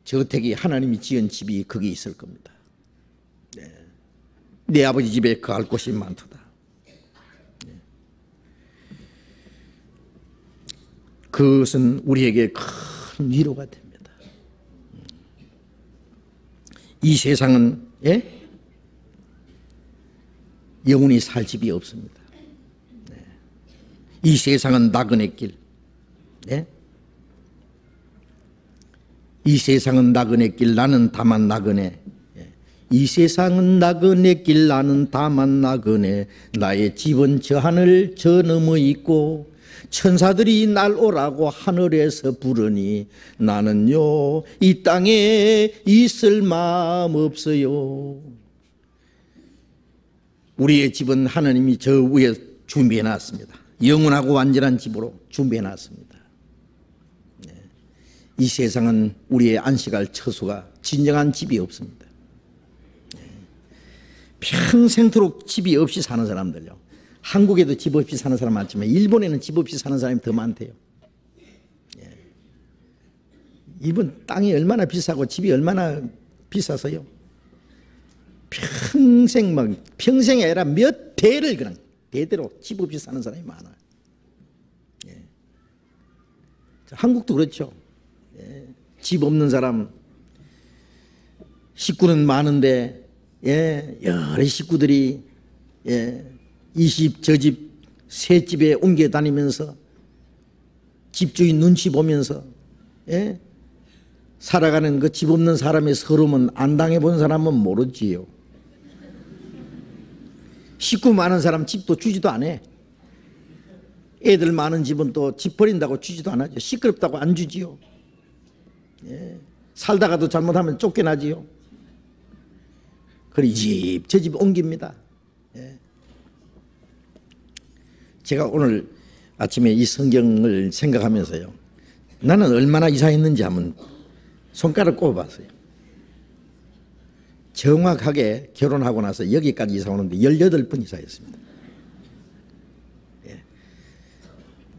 저택이 하나님이 지은 집이 거기 있을 겁니다. 내 아버지 집에 거할 곳이 많도다. 그것은 우리에게 큰 위로가 됩니다. 이 세상은 영원히 살 집이 없습니다. 이 세상은 나그네 길. 이 세상은 나그네 길, 나는 다만 나그네. 이 세상은 나그네 길, 나는 다만 나그네. 나의 집은 저 하늘 저 너머 있고 천사들이 날 오라고 하늘에서 부르니 나는요 이 땅에 있을 마음 없어요. 우리의 집은 하나님이 저 위에 준비해 놨습니다. 영원하고 완전한 집으로 준비해 놨습니다. 이 세상은 우리의 안식할 처소가 진정한 집이 없습니다. 평생토록 집이 없이 사는 사람들요, 한국에도 집 없이 사는 사람 많지만 일본에는 집 없이 사는 사람이 더 많대요. 일본 땅이 얼마나 비싸고 집이 얼마나 비싸서요, 평생이 아니라 몇 대를 그냥 대대로 집 없이 사는 사람이 많아요. 한국도 그렇죠. 집 없는 사람, 식구는 많은데 여러 식구들이 이 집 저 집 새 집에 옮겨 다니면서 집주인 눈치 보면서 살아가는 그 집 없는 사람의 서러움은 안 당해본 사람은 모르지요. 식구 많은 사람 집도 주지도 않아. 애들 많은 집은 또 집 버린다고 주지도 않아죠. 시끄럽다고 안 주지요. 살다가도 잘못하면 쫓겨나지요. 그래 집 저 집 옮깁니다. 제가 오늘 아침에 이 성경을 생각하면서요, 나는 얼마나 이사했는지 한번 손가락 꼽아봤어요. 정확하게 결혼하고 나서 여기까지 이사 오는데 18번 이사했습니다.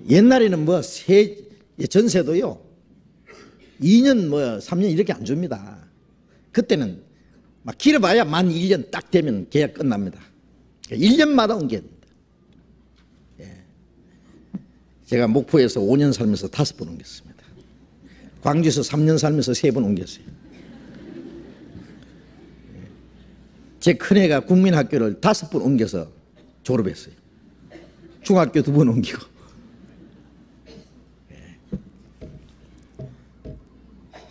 옛날에는 전세도요 2년 3년 이렇게 안 줍니다. 그때는 막 길어봐야 만 1년 딱 되면 계약 끝납니다. 1년마다 옮겨야 됩니다. 제가 목포에서 5년 살면서 5번 옮겼습니다. 광주에서 3년 살면서 3번 옮겼어요. 제 큰애가 국민학교를 5번 옮겨서 졸업했어요. 중학교 2번 옮기고.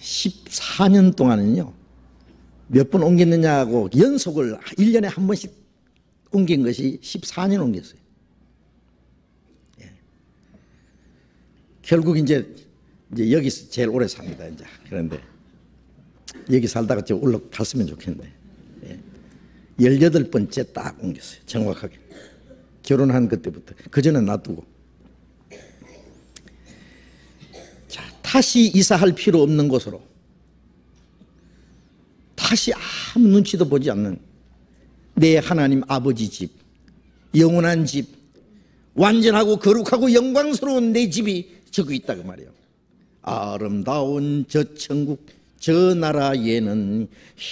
14년 동안은요, 몇 번 옮겼느냐고 연속을 1년에 한 번씩 옮긴 것이 14년 옮겼어요. 결국 이제 여기서 제일 오래 삽니다. 이제 그런데 여기 살다가 좀 올라갔으면 좋겠는데 18번째 딱 옮겼어요. 정확하게 결혼한 그때부터. 그전엔 놔두고. 자, 다시 이사할 필요 없는 곳으로, 다시 아무 눈치도 보지 않는 내 하나님 아버지 집, 영원한 집, 완전하고 거룩하고 영광스러운 내 집이 저기 있다 그 말이에요. 아름다운 저 천국 저 나라에는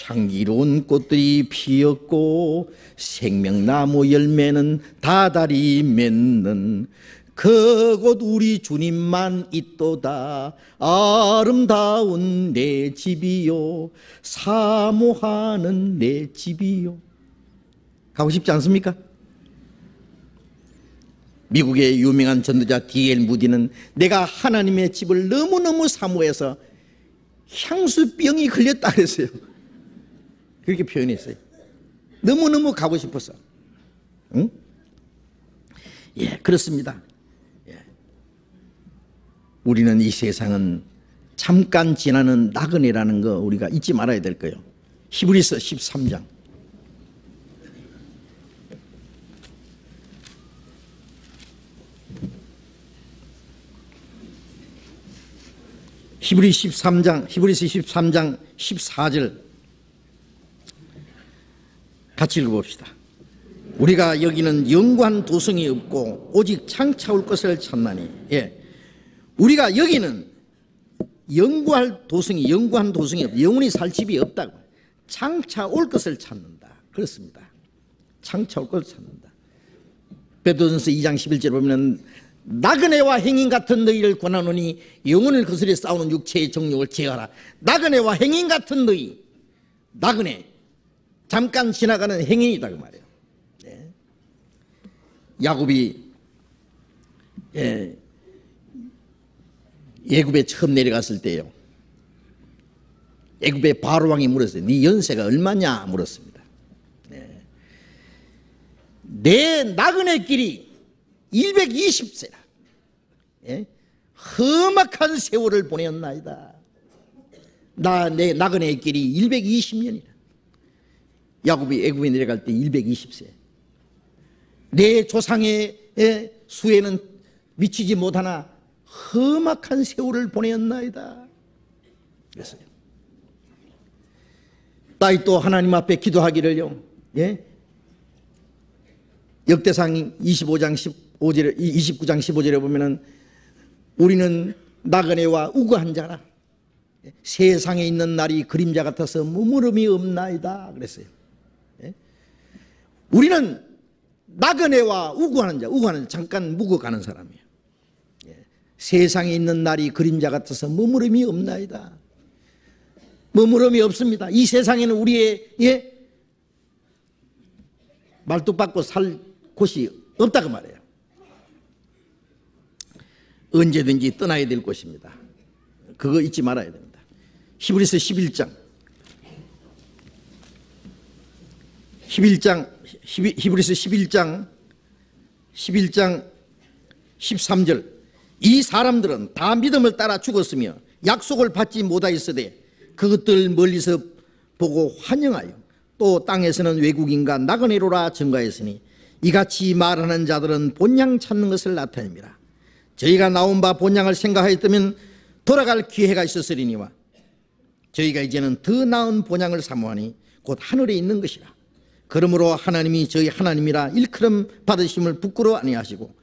향기로운 꽃들이 피었고 생명나무 열매는 다달이 맺는 그곳 우리 주님만 있도다. 아름다운 내 집이요, 사모하는 내 집이요. 가고 싶지 않습니까? 미국의 유명한 전도자 D.L. 무디는 내가 하나님의 집을 너무너무 사모해서 향수병이 걸렸다 그랬어요. 그렇게 표현했어요. 너무너무 가고 싶어서. 응? 그렇습니다. 우리는 이 세상은 잠깐 지나는 나그네라는 거 우리가 잊지 말아야 될 거예요. 히브리서 13장. 히브리서 13장 14절 같이 읽어봅시다. 우리가 여기는 영구한 도성이 없고 오직 장차 올 것을 찾나니. 우리가 여기는 영구한 도성이 없고 영원히 살 집이 없다고. 장차 올 것을 찾는다. 그렇습니다. 장차 올 것을 찾는다. 베드로전서 2장 11절 보면 나그네와 행인 같은 너희를 권하노니 영혼을 거스려 싸우는 육체의 정욕을 제하라. 나그네와 행인 같은 너희, 나그네, 잠깐 지나가는 행인이다 그 말이에요. 네. 야곱이 애굽에 처음 내려갔을 때요, 애굽의 바로 왕이 물었어요. 네 연세가 얼마냐 물었습니다. 네. 내 나그네 길이 120세라. 예? 험악한 세월을 보내었나이다. 내 나그네 길이 120년이라. 야곱이 애굽에 내려갈 때 120세. 내 조상의 수에는 미치지 못하나 험악한 세월을 보내었나이다. 그랬어요. 다윗도 하나님 앞에 기도하기를요, 예? 역대상 29장 15절에 보면은 우리는 나그네와 우거한 자라. 세상에 있는 날이 그림자 같아서 머무름이 없나이다 그랬어요. 예? 우리는 나그네와 우거하는 자, 우거하는 잠깐 묵어가는 사람이에요. 예. 세상에 있는 날이 그림자 같아서 머무름이 없나이다. 머무름이 없습니다. 이 세상에는 우리의 말뚝 박고 살 곳이 없다고 말해요. 언제든지 떠나야 될 곳입니다. 그거 잊지 말아야 됩니다. 히브리서 11장 히브리서 11장 13절 이 사람들은 다 믿음을 따라 죽었으며 약속을 받지 못하였으되 그것들 멀리서 보고 환영하여 또 땅에서는 외국인과 나그네로라 증거했으니 이같이 말하는 자들은 본향 찾는 것을 나타냅니다. 저희가 나온 바 본향을 생각하였다면 돌아갈 기회가 있었으리니와 저희가 이제는 더 나은 본향을 사모하니 곧 하늘에 있는 것이라. 그러므로 하나님이 저희 하나님이라 일컬음 받으심을 부끄러워 아니하시고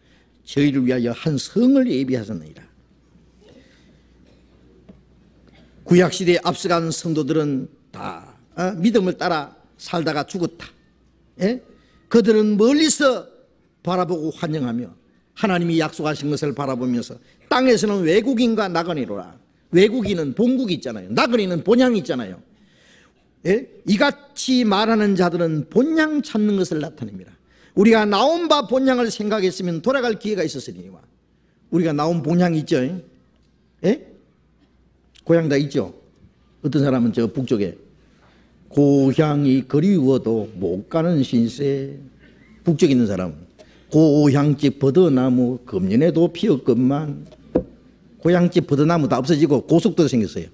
저희를 위하여 한 성을 예비하셨느니라. 구약시대에 앞서간 성도들은 다 믿음을 따라 살다가 죽었다. 예? 그들은 멀리서 바라보고 환영하며 하나님이 약속하신 것을 바라보면서 땅에서는 외국인과 나그네로라. 외국인은 본국이 있잖아요. 나그네는 본향이 있잖아요. 예? 이같이 말하는 자들은 본향 찾는 것을 나타냅니다. 우리가 나온 바 본향을 생각했으면 돌아갈 기회가 있었으니와. 우리가 나온 본향이 있죠. 예? 고향 다 있죠. 어떤 사람은 저 북쪽에 고향이 그리워도 못 가는 신세. 북쪽에 있는 사람은 고향집 버드나무 금년에도 피었건만. 고향집 버드나무 다 없어지고 고속도로 생겼어요.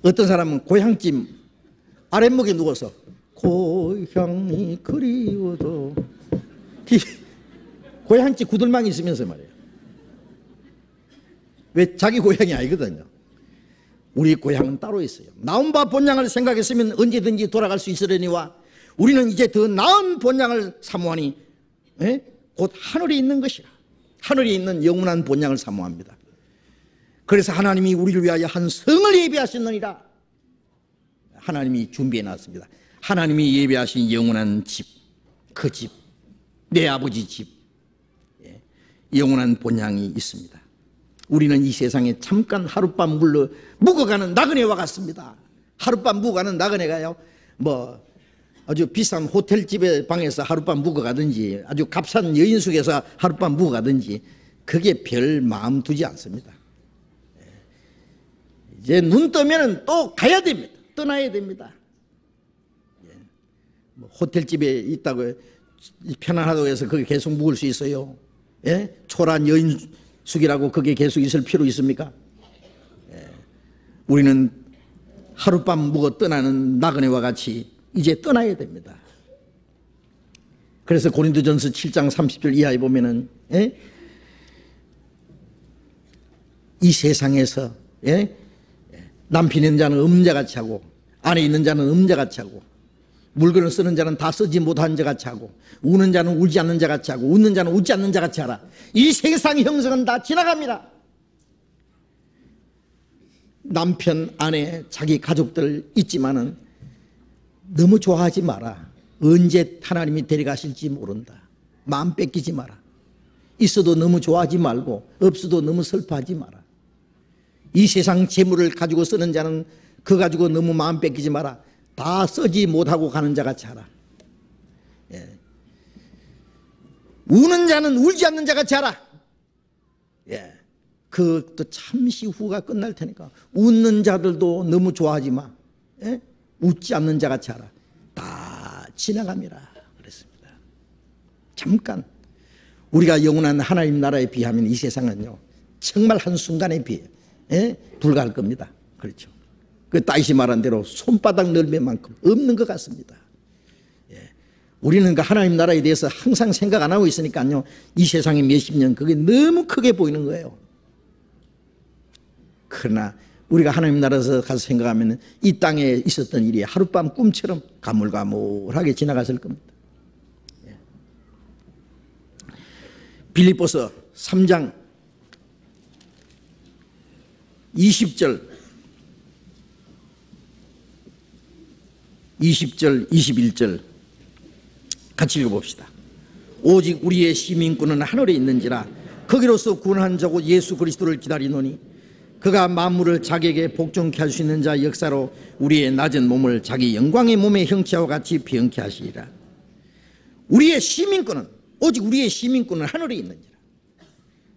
어떤 사람은 고향집 아랫목에 누워서 고향이 그리워도 고향집 구들망이 있으면서 말이에요. 왜? 자기 고향이 아니거든요. 우리 고향은 따로 있어요. 나온 바 본향을 생각했으면 언제든지 돌아갈 수 있으려니와 우리는 이제 더 나은 본향을 사모하니 곧 하늘에 있는 것이라. 하늘에 있는 영원한 본향을 사모합니다. 그래서 하나님이 우리를 위하여 한 성을 예비하셨느니라. 하나님이 준비해 놨습니다. 하나님이 예비하신 영원한 집, 그 집, 내 아버지 집, 영원한 본향이 있습니다. 우리는 이 세상에 잠깐 하룻밤 묵어가는 나그네와 같습니다. 하룻밤 묵어가는 나그네가요, 뭐 아주 비싼 호텔집의 방에서 하룻밤 묵어가든지 아주 값싼 여인숙에서 하룻밤 묵어가든지 그게 별 마음 두지 않습니다. 이제 눈 뜨면 또 가야 됩니다. 떠나야 됩니다. 뭐 호텔집에 있다고 편안하다고 해서 거기 계속 묵을 수 있어요? 예? 초란 여인숙이라고 거기에 계속 있을 필요 있습니까? 예. 우리는 하룻밤 묵어 떠나는 나그네와 같이 이제 떠나야 됩니다. 그래서 고린도전서 7장 30절 이하에 보면은 이 세상에서 남편 있는 자는 음자같이 하고 아내 있는 자는 음자같이 하고 물건을 쓰는 자는 다 쓰지 못한 자같이 하고 우는 자는 울지 않는 자같이 하고 웃는 자는 웃지 않는 자같이 하라. 이 세상의 형성은 다 지나갑니다. 남편, 아내, 자기 가족들 있지만은 너무 좋아하지 마라. 언제 하나님이 데려가실지 모른다. 마음 뺏기지 마라. 있어도 너무 좋아하지 말고 없어도 너무 슬퍼하지 마라. 이 세상 재물을 가지고 쓰는 자는 그거 가지고 너무 마음 뺏기지 마라. 다 쓰지 못하고 가는 자 같이 하라. 예. 우는 자는 울지 않는 자 같이 하라. 예. 그것도 잠시 후가 끝날 테니까 웃는 자들도 너무 좋아하지 마. 예? 웃지 않는 자 같이 하라. 다 지나갑니다. 그랬습니다. 잠깐. 우리가 영원한 하나님 나라에 비하면 이 세상은요 정말 한순간에 비해 불과할 겁니다. 그렇죠. 그 다윗이 말한 대로 손바닥 넓이만큼 없는 것 같습니다. 예. 우리는 그 하나님 나라에 대해서 항상 생각 안 하고 있으니까요 이 세상에 몇십 년 그게 너무 크게 보이는 거예요. 그러나 우리가 하나님 나라에서 가서 생각하면 이 땅에 있었던 일이 하룻밤 꿈처럼 가물가물하게 지나갔을 겁니다. 빌립보서 3장 20절 21절 같이 읽어봅시다. 오직 우리의 시민권은 하늘에 있는지라 거기로서 구원한 자고 예수 그리스도를 기다리노니 그가 만물을 자기에게 복종케 할 수 있는 자 역사로 우리의 낮은 몸을 자기 영광의 몸의 형체와 같이 비영케 하시리라. 우리의 시민권은 오직 우리의 시민권은 하늘에 있는지라.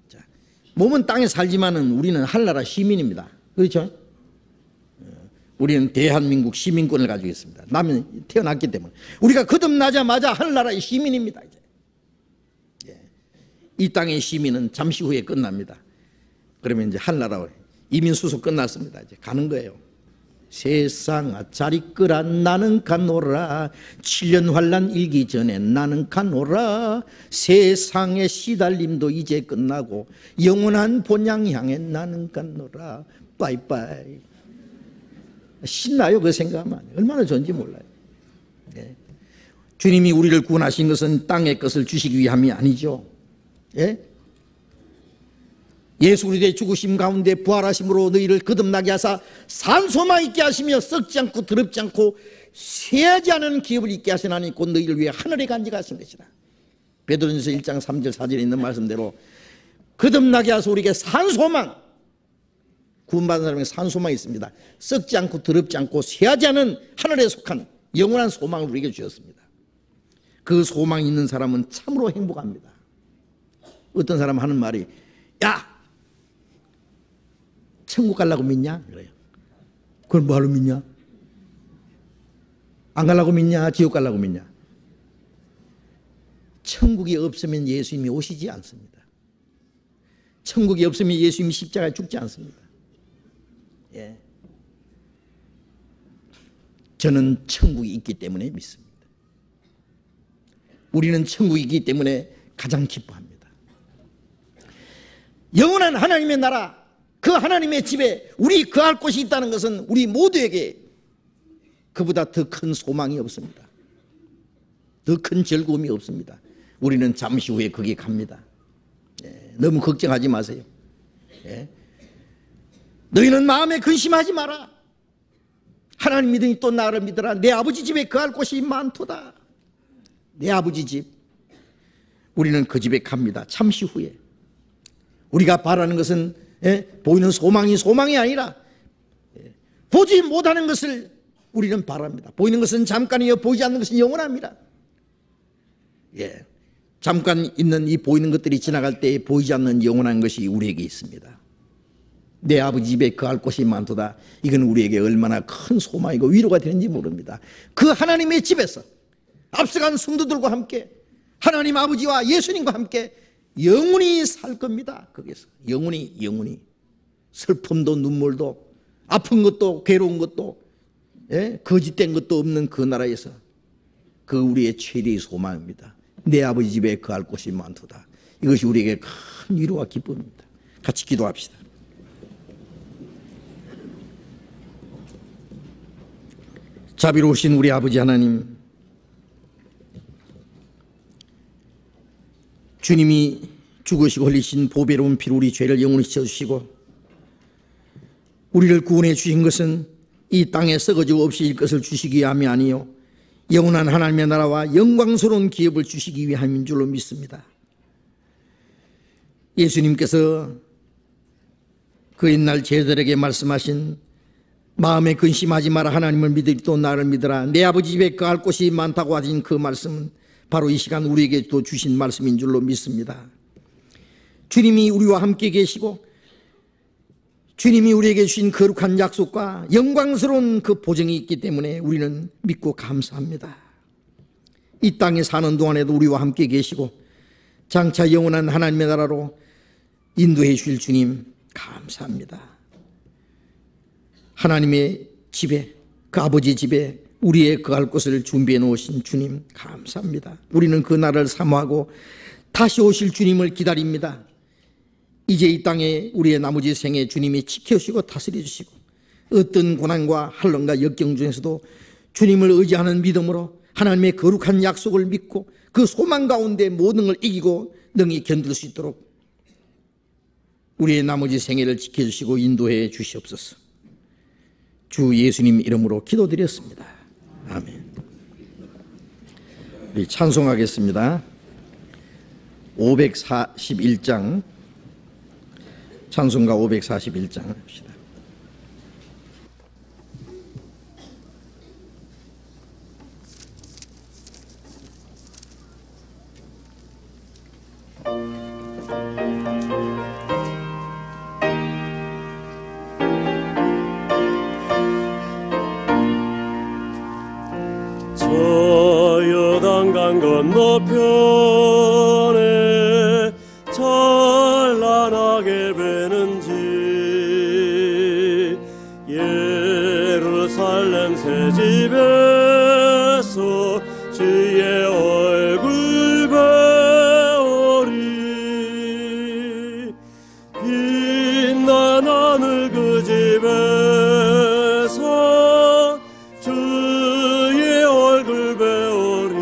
자, 몸은 땅에 살지만은 우리는 하늘나라 시민입니다. 그렇죠? 우리는 대한민국 시민권을 가지고 있습니다. 남은 태어났기 때문에 우리가 거듭나자마자 하늘나라의 시민입니다. 이제. 예. 이 땅의 시민은 잠시 후에 끝납니다. 그러면 이제 하늘나라 이민 수속 끝났습니다. 이제 가는 거예요. 세상아 잘 이끌어 나는 가노라. 7년 환난 일기 전에 나는 가노라. 세상의 시달림도 이제 끝나고 영원한 본향 향해 나는 가노라. 빠이빠이. 신나요? 그 생각하면. 얼마나 좋은지 몰라요. 예. 주님이 우리를 구원하신 것은 땅의 것을 주시기 위함이 아니죠. 예? 예수 그리스도의 죽으심 가운데 부활하심으로 너희를 거듭나게 하사 산소망 있게 하시며 썩지 않고 더럽지 않고 쇠하지 않은 기업을 있게 하시나니 곧 너희를 위해 하늘에 간직하신 것이라. 베드로전서 1장 3절 4절에 있는 말씀대로 거듭나게 하사 우리에게 산소망, 구원받은 사람에게 산소망이 있습니다. 썩지 않고 더럽지 않고 쇠하지 않은 하늘에 속한 영원한 소망을 우리에게 주셨습니다. 그 소망이 있는 사람은 참으로 행복합니다. 어떤 사람 하는 말이 야! 천국 가려고 믿냐? 그래요. 그걸 뭐하러 믿냐? 안 가려고 믿냐? 지옥 가려고 믿냐? 천국이 없으면 예수님이 오시지 않습니다. 천국이 없으면 예수님이 십자가에 죽지 않습니다. 예. 저는 천국이 있기 때문에 믿습니다. 우리는 천국이 있기 때문에 가장 기뻐합니다. 영원한 하나님의 나라, 그 하나님의 집에 우리 거할 곳이 있다는 것은 우리 모두에게 그보다 더 큰 소망이 없습니다. 더 큰 즐거움이 없습니다. 우리는 잠시 후에 거기 갑니다. 예, 너무 걱정하지 마세요. 예. 너희는 마음에 근심하지 마라. 하나님 믿으니 또 나를 믿어라. 내 아버지 집에 거할 곳이 많도다. 내 아버지 집. 우리는 그 집에 갑니다. 잠시 후에. 우리가 바라는 것은 보이는 소망이 아니라 보지 못하는 것을 우리는 바랍니다. 보이는 것은 잠깐이요 보이지 않는 것은 영원합니다. 예, 잠깐 있는 이 보이는 것들이 지나갈 때 보이지 않는 영원한 것이 우리에게 있습니다. 내 아버지 집에 거할 곳이 많도다. 이건 우리에게 얼마나 큰 소망이고 위로가 되는지 모릅니다. 그 하나님의 집에서 앞서간 성도들과 함께 하나님 아버지와 예수님과 함께 영원히 살 겁니다. 거기서 영원히 슬픔도 눈물도 아픈 것도 괴로운 것도 거짓된 것도 없는 그 나라에서 그 우리의 최대의 소망입니다. 내 아버지 집에 거할 곳이 많도다. 이것이 우리에게 큰 위로와 기쁨입니다. 같이 기도합시다. 자비로우신 우리 아버지 하나님, 주님이 죽으시고 흘리신 보배로운 피로 우리 죄를 영원히 씻어주시고 우리를 구원해 주신 것은 이 땅에 썩어지고 없어질 것을 주시기 위함이 아니요 영원한 하나님의 나라와 영광스러운 기업을 주시기 위함인 줄로 믿습니다. 예수님께서 그 옛날 제자들에게 말씀하신 마음에 근심하지 마라, 하나님을 믿으리 또 나를 믿으라, 내 아버지 집에 거할 곳이 많다고 하신 그 말씀은 바로 이 시간 우리에게 또 주신 말씀인 줄로 믿습니다. 주님이 우리와 함께 계시고 주님이 우리에게 주신 거룩한 약속과 영광스러운 그 보증이 있기 때문에 우리는 믿고 감사합니다. 이 땅에 사는 동안에도 우리와 함께 계시고 장차 영원한 하나님의 나라로 인도해 주실 주님 감사합니다. 하나님의 집에, 그 아버지 집에 우리의 거할 곳을 준비해 놓으신 주님 감사합니다. 우리는 그 날을 사모하고 다시 오실 주님을 기다립니다. 이제 이 땅에 우리의 나머지 생에 주님이 지켜주시고 다스려 주시고 어떤 고난과 환난과 역경 중에서도 주님을 의지하는 믿음으로 하나님의 거룩한 약속을 믿고 그 소망 가운데 모든 걸 이기고 능히 견딜 수 있도록 우리의 나머지 생애를 지켜주시고 인도해 주시옵소서. 주 예수님 이름으로 기도드렸습니다. 아멘. 우리 찬송하겠습니다. 541장, 찬송가 541장 합시다. 저 요단강 건너편에 찬란하게 배는 집, 예루살렘 새 집에서 주의 얼굴 배우리. 빛난 하늘 그 집에서 주의 얼굴 배우리.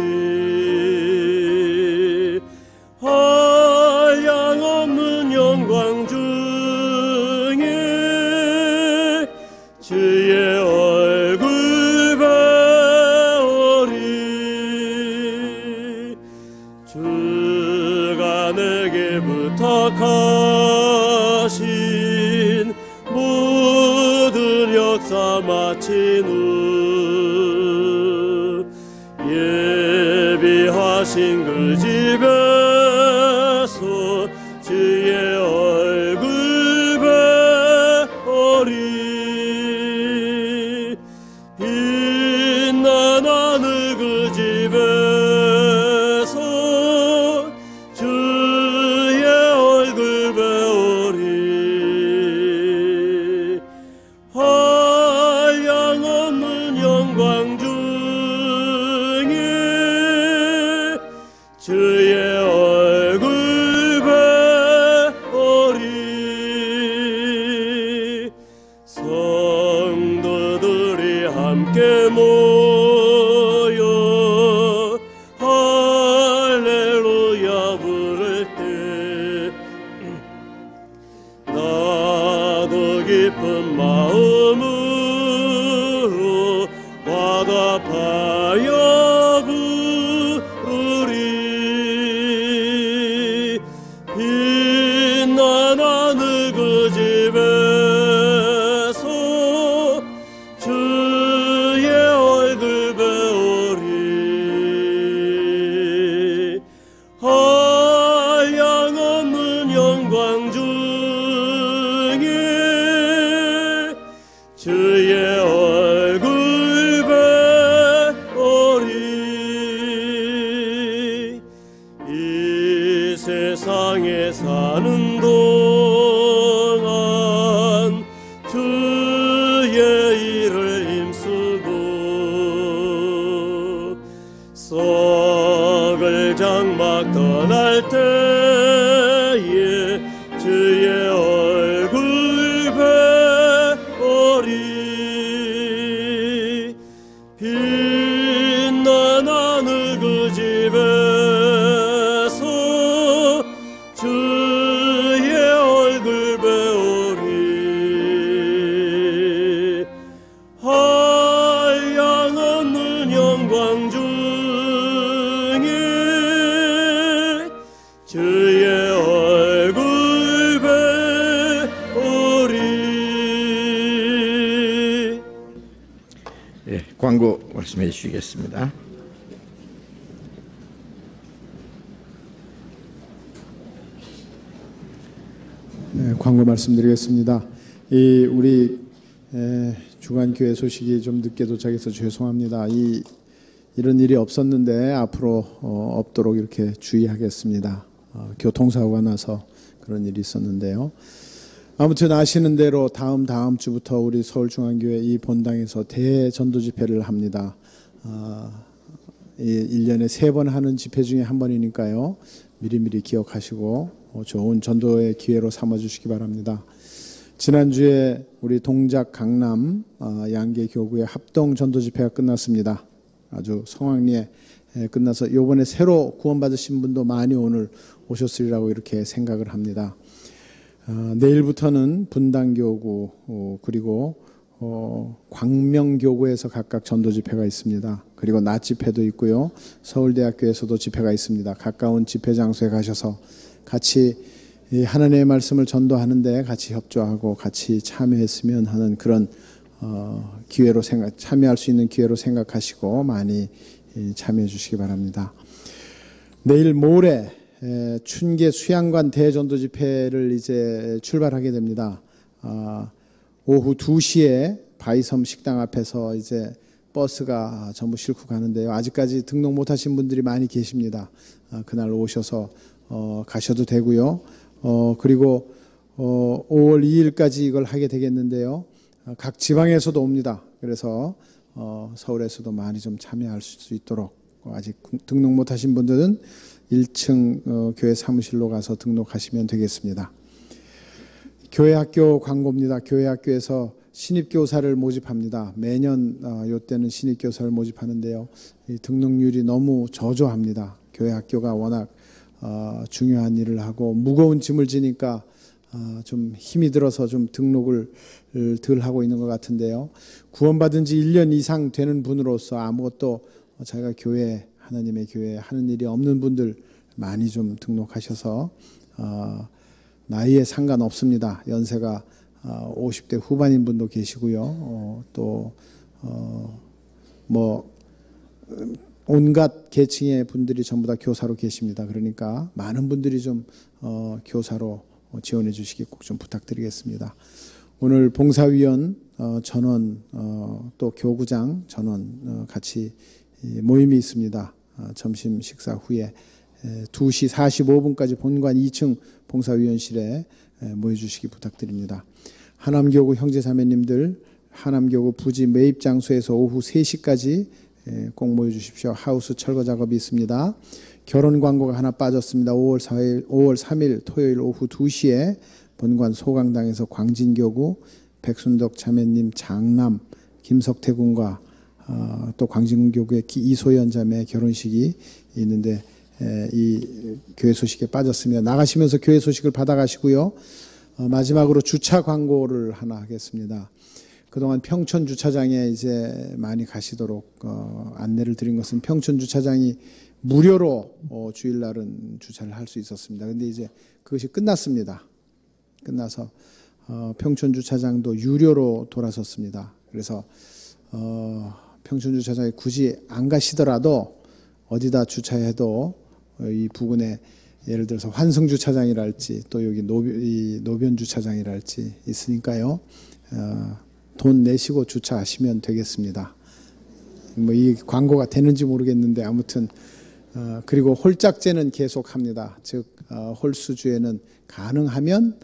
한량없는 영광 중에 주의 얼굴 배우리. 주가 내게 부탁하신 모든 역사 마친 후 예비하신 그 집에서 주의 얼굴 배우리. 빛난 하늘 그 집에서 주의 얼굴 배우리. 한량없는 영광 중에 주의 얼굴 배우리. 성도들이 함께 모여 할렐루야 부를 때 나도 기쁜 마음으로 화답하여 부르리. 빛난 하늘 그 집에서 주의 얼굴 배우리. 한량없는 영광 중에 주의 얼굴 배우리. 이 세상에 사는 동안 주의 일을 힘쓰고 썩을 장막 떠날 때에 주의 얼굴 배우리. 빛난 하늘 그 집에서 주의 얼굴 배우리. 한량없는 영광 중에 주의 얼굴 배우리. 말씀해 주시겠습니다. 네, 광고 말씀드리겠습니다. 우리 주간교회 소식이 좀 늦게 도착해서 죄송합니다. 이런 일이 없었는데 앞으로 없도록 이렇게 주의하겠습니다. 교통사고가 나서 그런 일이 있었는데요. 아무튼 아시는 대로 다음 주부터 우리 서울중앙교회 이 본당에서 대전도 집회를 합니다. 1년에 3번 하는 집회 중에 한 번이니까요. 미리미리 기억하시고 좋은 전도의 기회로 삼아주시기 바랍니다. 지난주에 우리 동작 강남 양계교구의 합동 전도 집회가 끝났습니다. 아주 성황리에 끝나서 이번에 새로 구원받으신 분도 많이 오늘 오셨으리라고 이렇게 생각을 합니다. 내일부터는 분당교구 그리고 광명교구에서 각각 전도 집회가 있습니다. 그리고 낮 집회도 있고요. 서울대학교에서도 집회가 있습니다. 가까운 집회 장소에 가셔서 같이 하나님의 말씀을 전도하는데 같이 협조하고 같이 참여했으면 하는 그런 기회로 참여할 수 있는 기회로 생각하시고 많이 참여해 주시기 바랍니다. 내일 모레 춘계 수양관 대전도 집회를 이제 출발하게 됩니다. 오후 2시에 바이섬 식당 앞에서 이제 버스가 전부 싣고 가는데요. 아직까지 등록 못하신 분들이 많이 계십니다. 그날 오셔서 가셔도 되고요. 그리고 5월 2일까지 이걸 하게 되겠는데요. 각 지방에서도 옵니다. 그래서 서울에서도 많이 좀 참여할 수 있도록 아직 등록 못하신 분들은 1층 교회 사무실로 가서 등록하시면 되겠습니다. 교회 학교 광고입니다. 교회 학교에서 신입교사를 모집합니다. 매년 이때는 신입교사를 모집하는데요. 이 등록률이 너무 저조합니다. 교회 학교가 워낙 중요한 일을 하고 무거운 짐을 지니까 좀 힘이 들어서 좀 등록을 덜 하고 있는 것 같은데요. 구원받은 지 1년 이상 되는 분으로서 아무것도 자기가 교회 하나님의 교회에 하는 일이 없는 분들 많이 좀 등록하셔서 나이에 상관없습니다. 연세가 50대 후반인 분도 계시고요. 또 뭐 온갖 계층의 분들이 전부 다 교사로 계십니다. 그러니까 많은 분들이 좀 교사로 지원해 주시기 꼭 좀 부탁드리겠습니다. 오늘 봉사위원 전원 또 교구장 전원 같이 모임이 있습니다. 점심 식사 후에 2시 45분까지 본관 2층 봉사위원실에 모여주시기 부탁드립니다. 하남교구 형제자매님들 하남교구 부지 매입 장소에서 오후 3시까지 꼭 모여주십시오. 하우스 철거 작업이 있습니다. 결혼 광고가 하나 빠졌습니다. 5월 3일 토요일 오후 2시에 본관 소강당에서 광진교구 백순덕 자매님 장남 김석태 군과 또 광진교구의 이소연 자매 결혼식이 있는데 이 교회 소식에 빠졌습니다. 나가시면서 교회 소식을 받아가시고요. 마지막으로 주차 광고를 하나 하겠습니다. 그동안 평촌 주차장에 이제 많이 가시도록 안내를 드린 것은 평촌 주차장이 무료로 주일날은 주차를 할 수 있었습니다. 그런데 이제 그것이 끝났습니다. 끝나서 평촌 주차장도 유료로 돌아섰습니다. 그래서 평촌 주차장에 굳이 안 가시더라도 어디다 주차해도 이 부근에 예를 들어서 환승 주차장이랄지 또 여기 노변 주차장이랄지 있으니까요. 돈 내시고 주차하시면 되겠습니다. 뭐 이 광고가 되는지 모르겠는데 아무튼 그리고 홀짝제는 계속합니다. 즉 홀수주에는 가능하면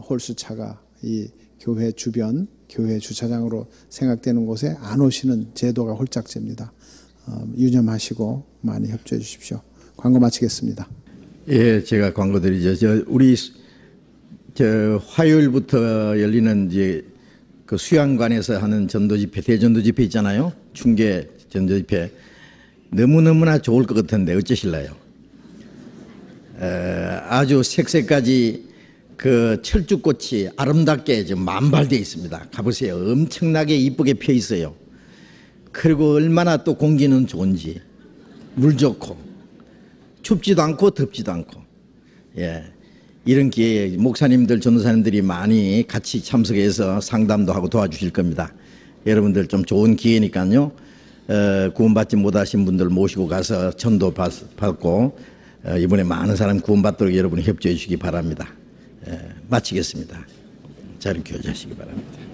홀수차가 이 교회 주변 교회 주차장으로 생각되는 곳에 안 오시는 제도가 홀짝제입니다. 유념하시고 많이 협조해 주십시오. 광고 마치겠습니다. 예, 제가 광고 드리죠. 우리 화요일부터 열리는 이제 그 수양관에서 하는 전도 집회, 대전도 집회 있잖아요. 춘계 전도 집회 너무너무나 좋을 것 같은데 어쩌실래요? 아주 색색까지 그 철쭉꽃이 아름답게 좀 만발되어 있습니다. 가보세요. 엄청나게 이쁘게 펴 있어요. 그리고 얼마나 또 공기는 좋은지, 물 좋고 춥지도 않고 덥지도 않고, 예, 이런 기회에 목사님들, 전도사님들이 많이 같이 참석해서 상담도 하고 도와주실 겁니다. 여러분들 좀 좋은 기회니까요. 구원받지 못하신 분들 모시고 가서 전도 받고 이번에 많은 사람 구원받도록 여러분이 협조해 주시기 바랍니다. 마치겠습니다. 자리 교제하시기 바랍니다.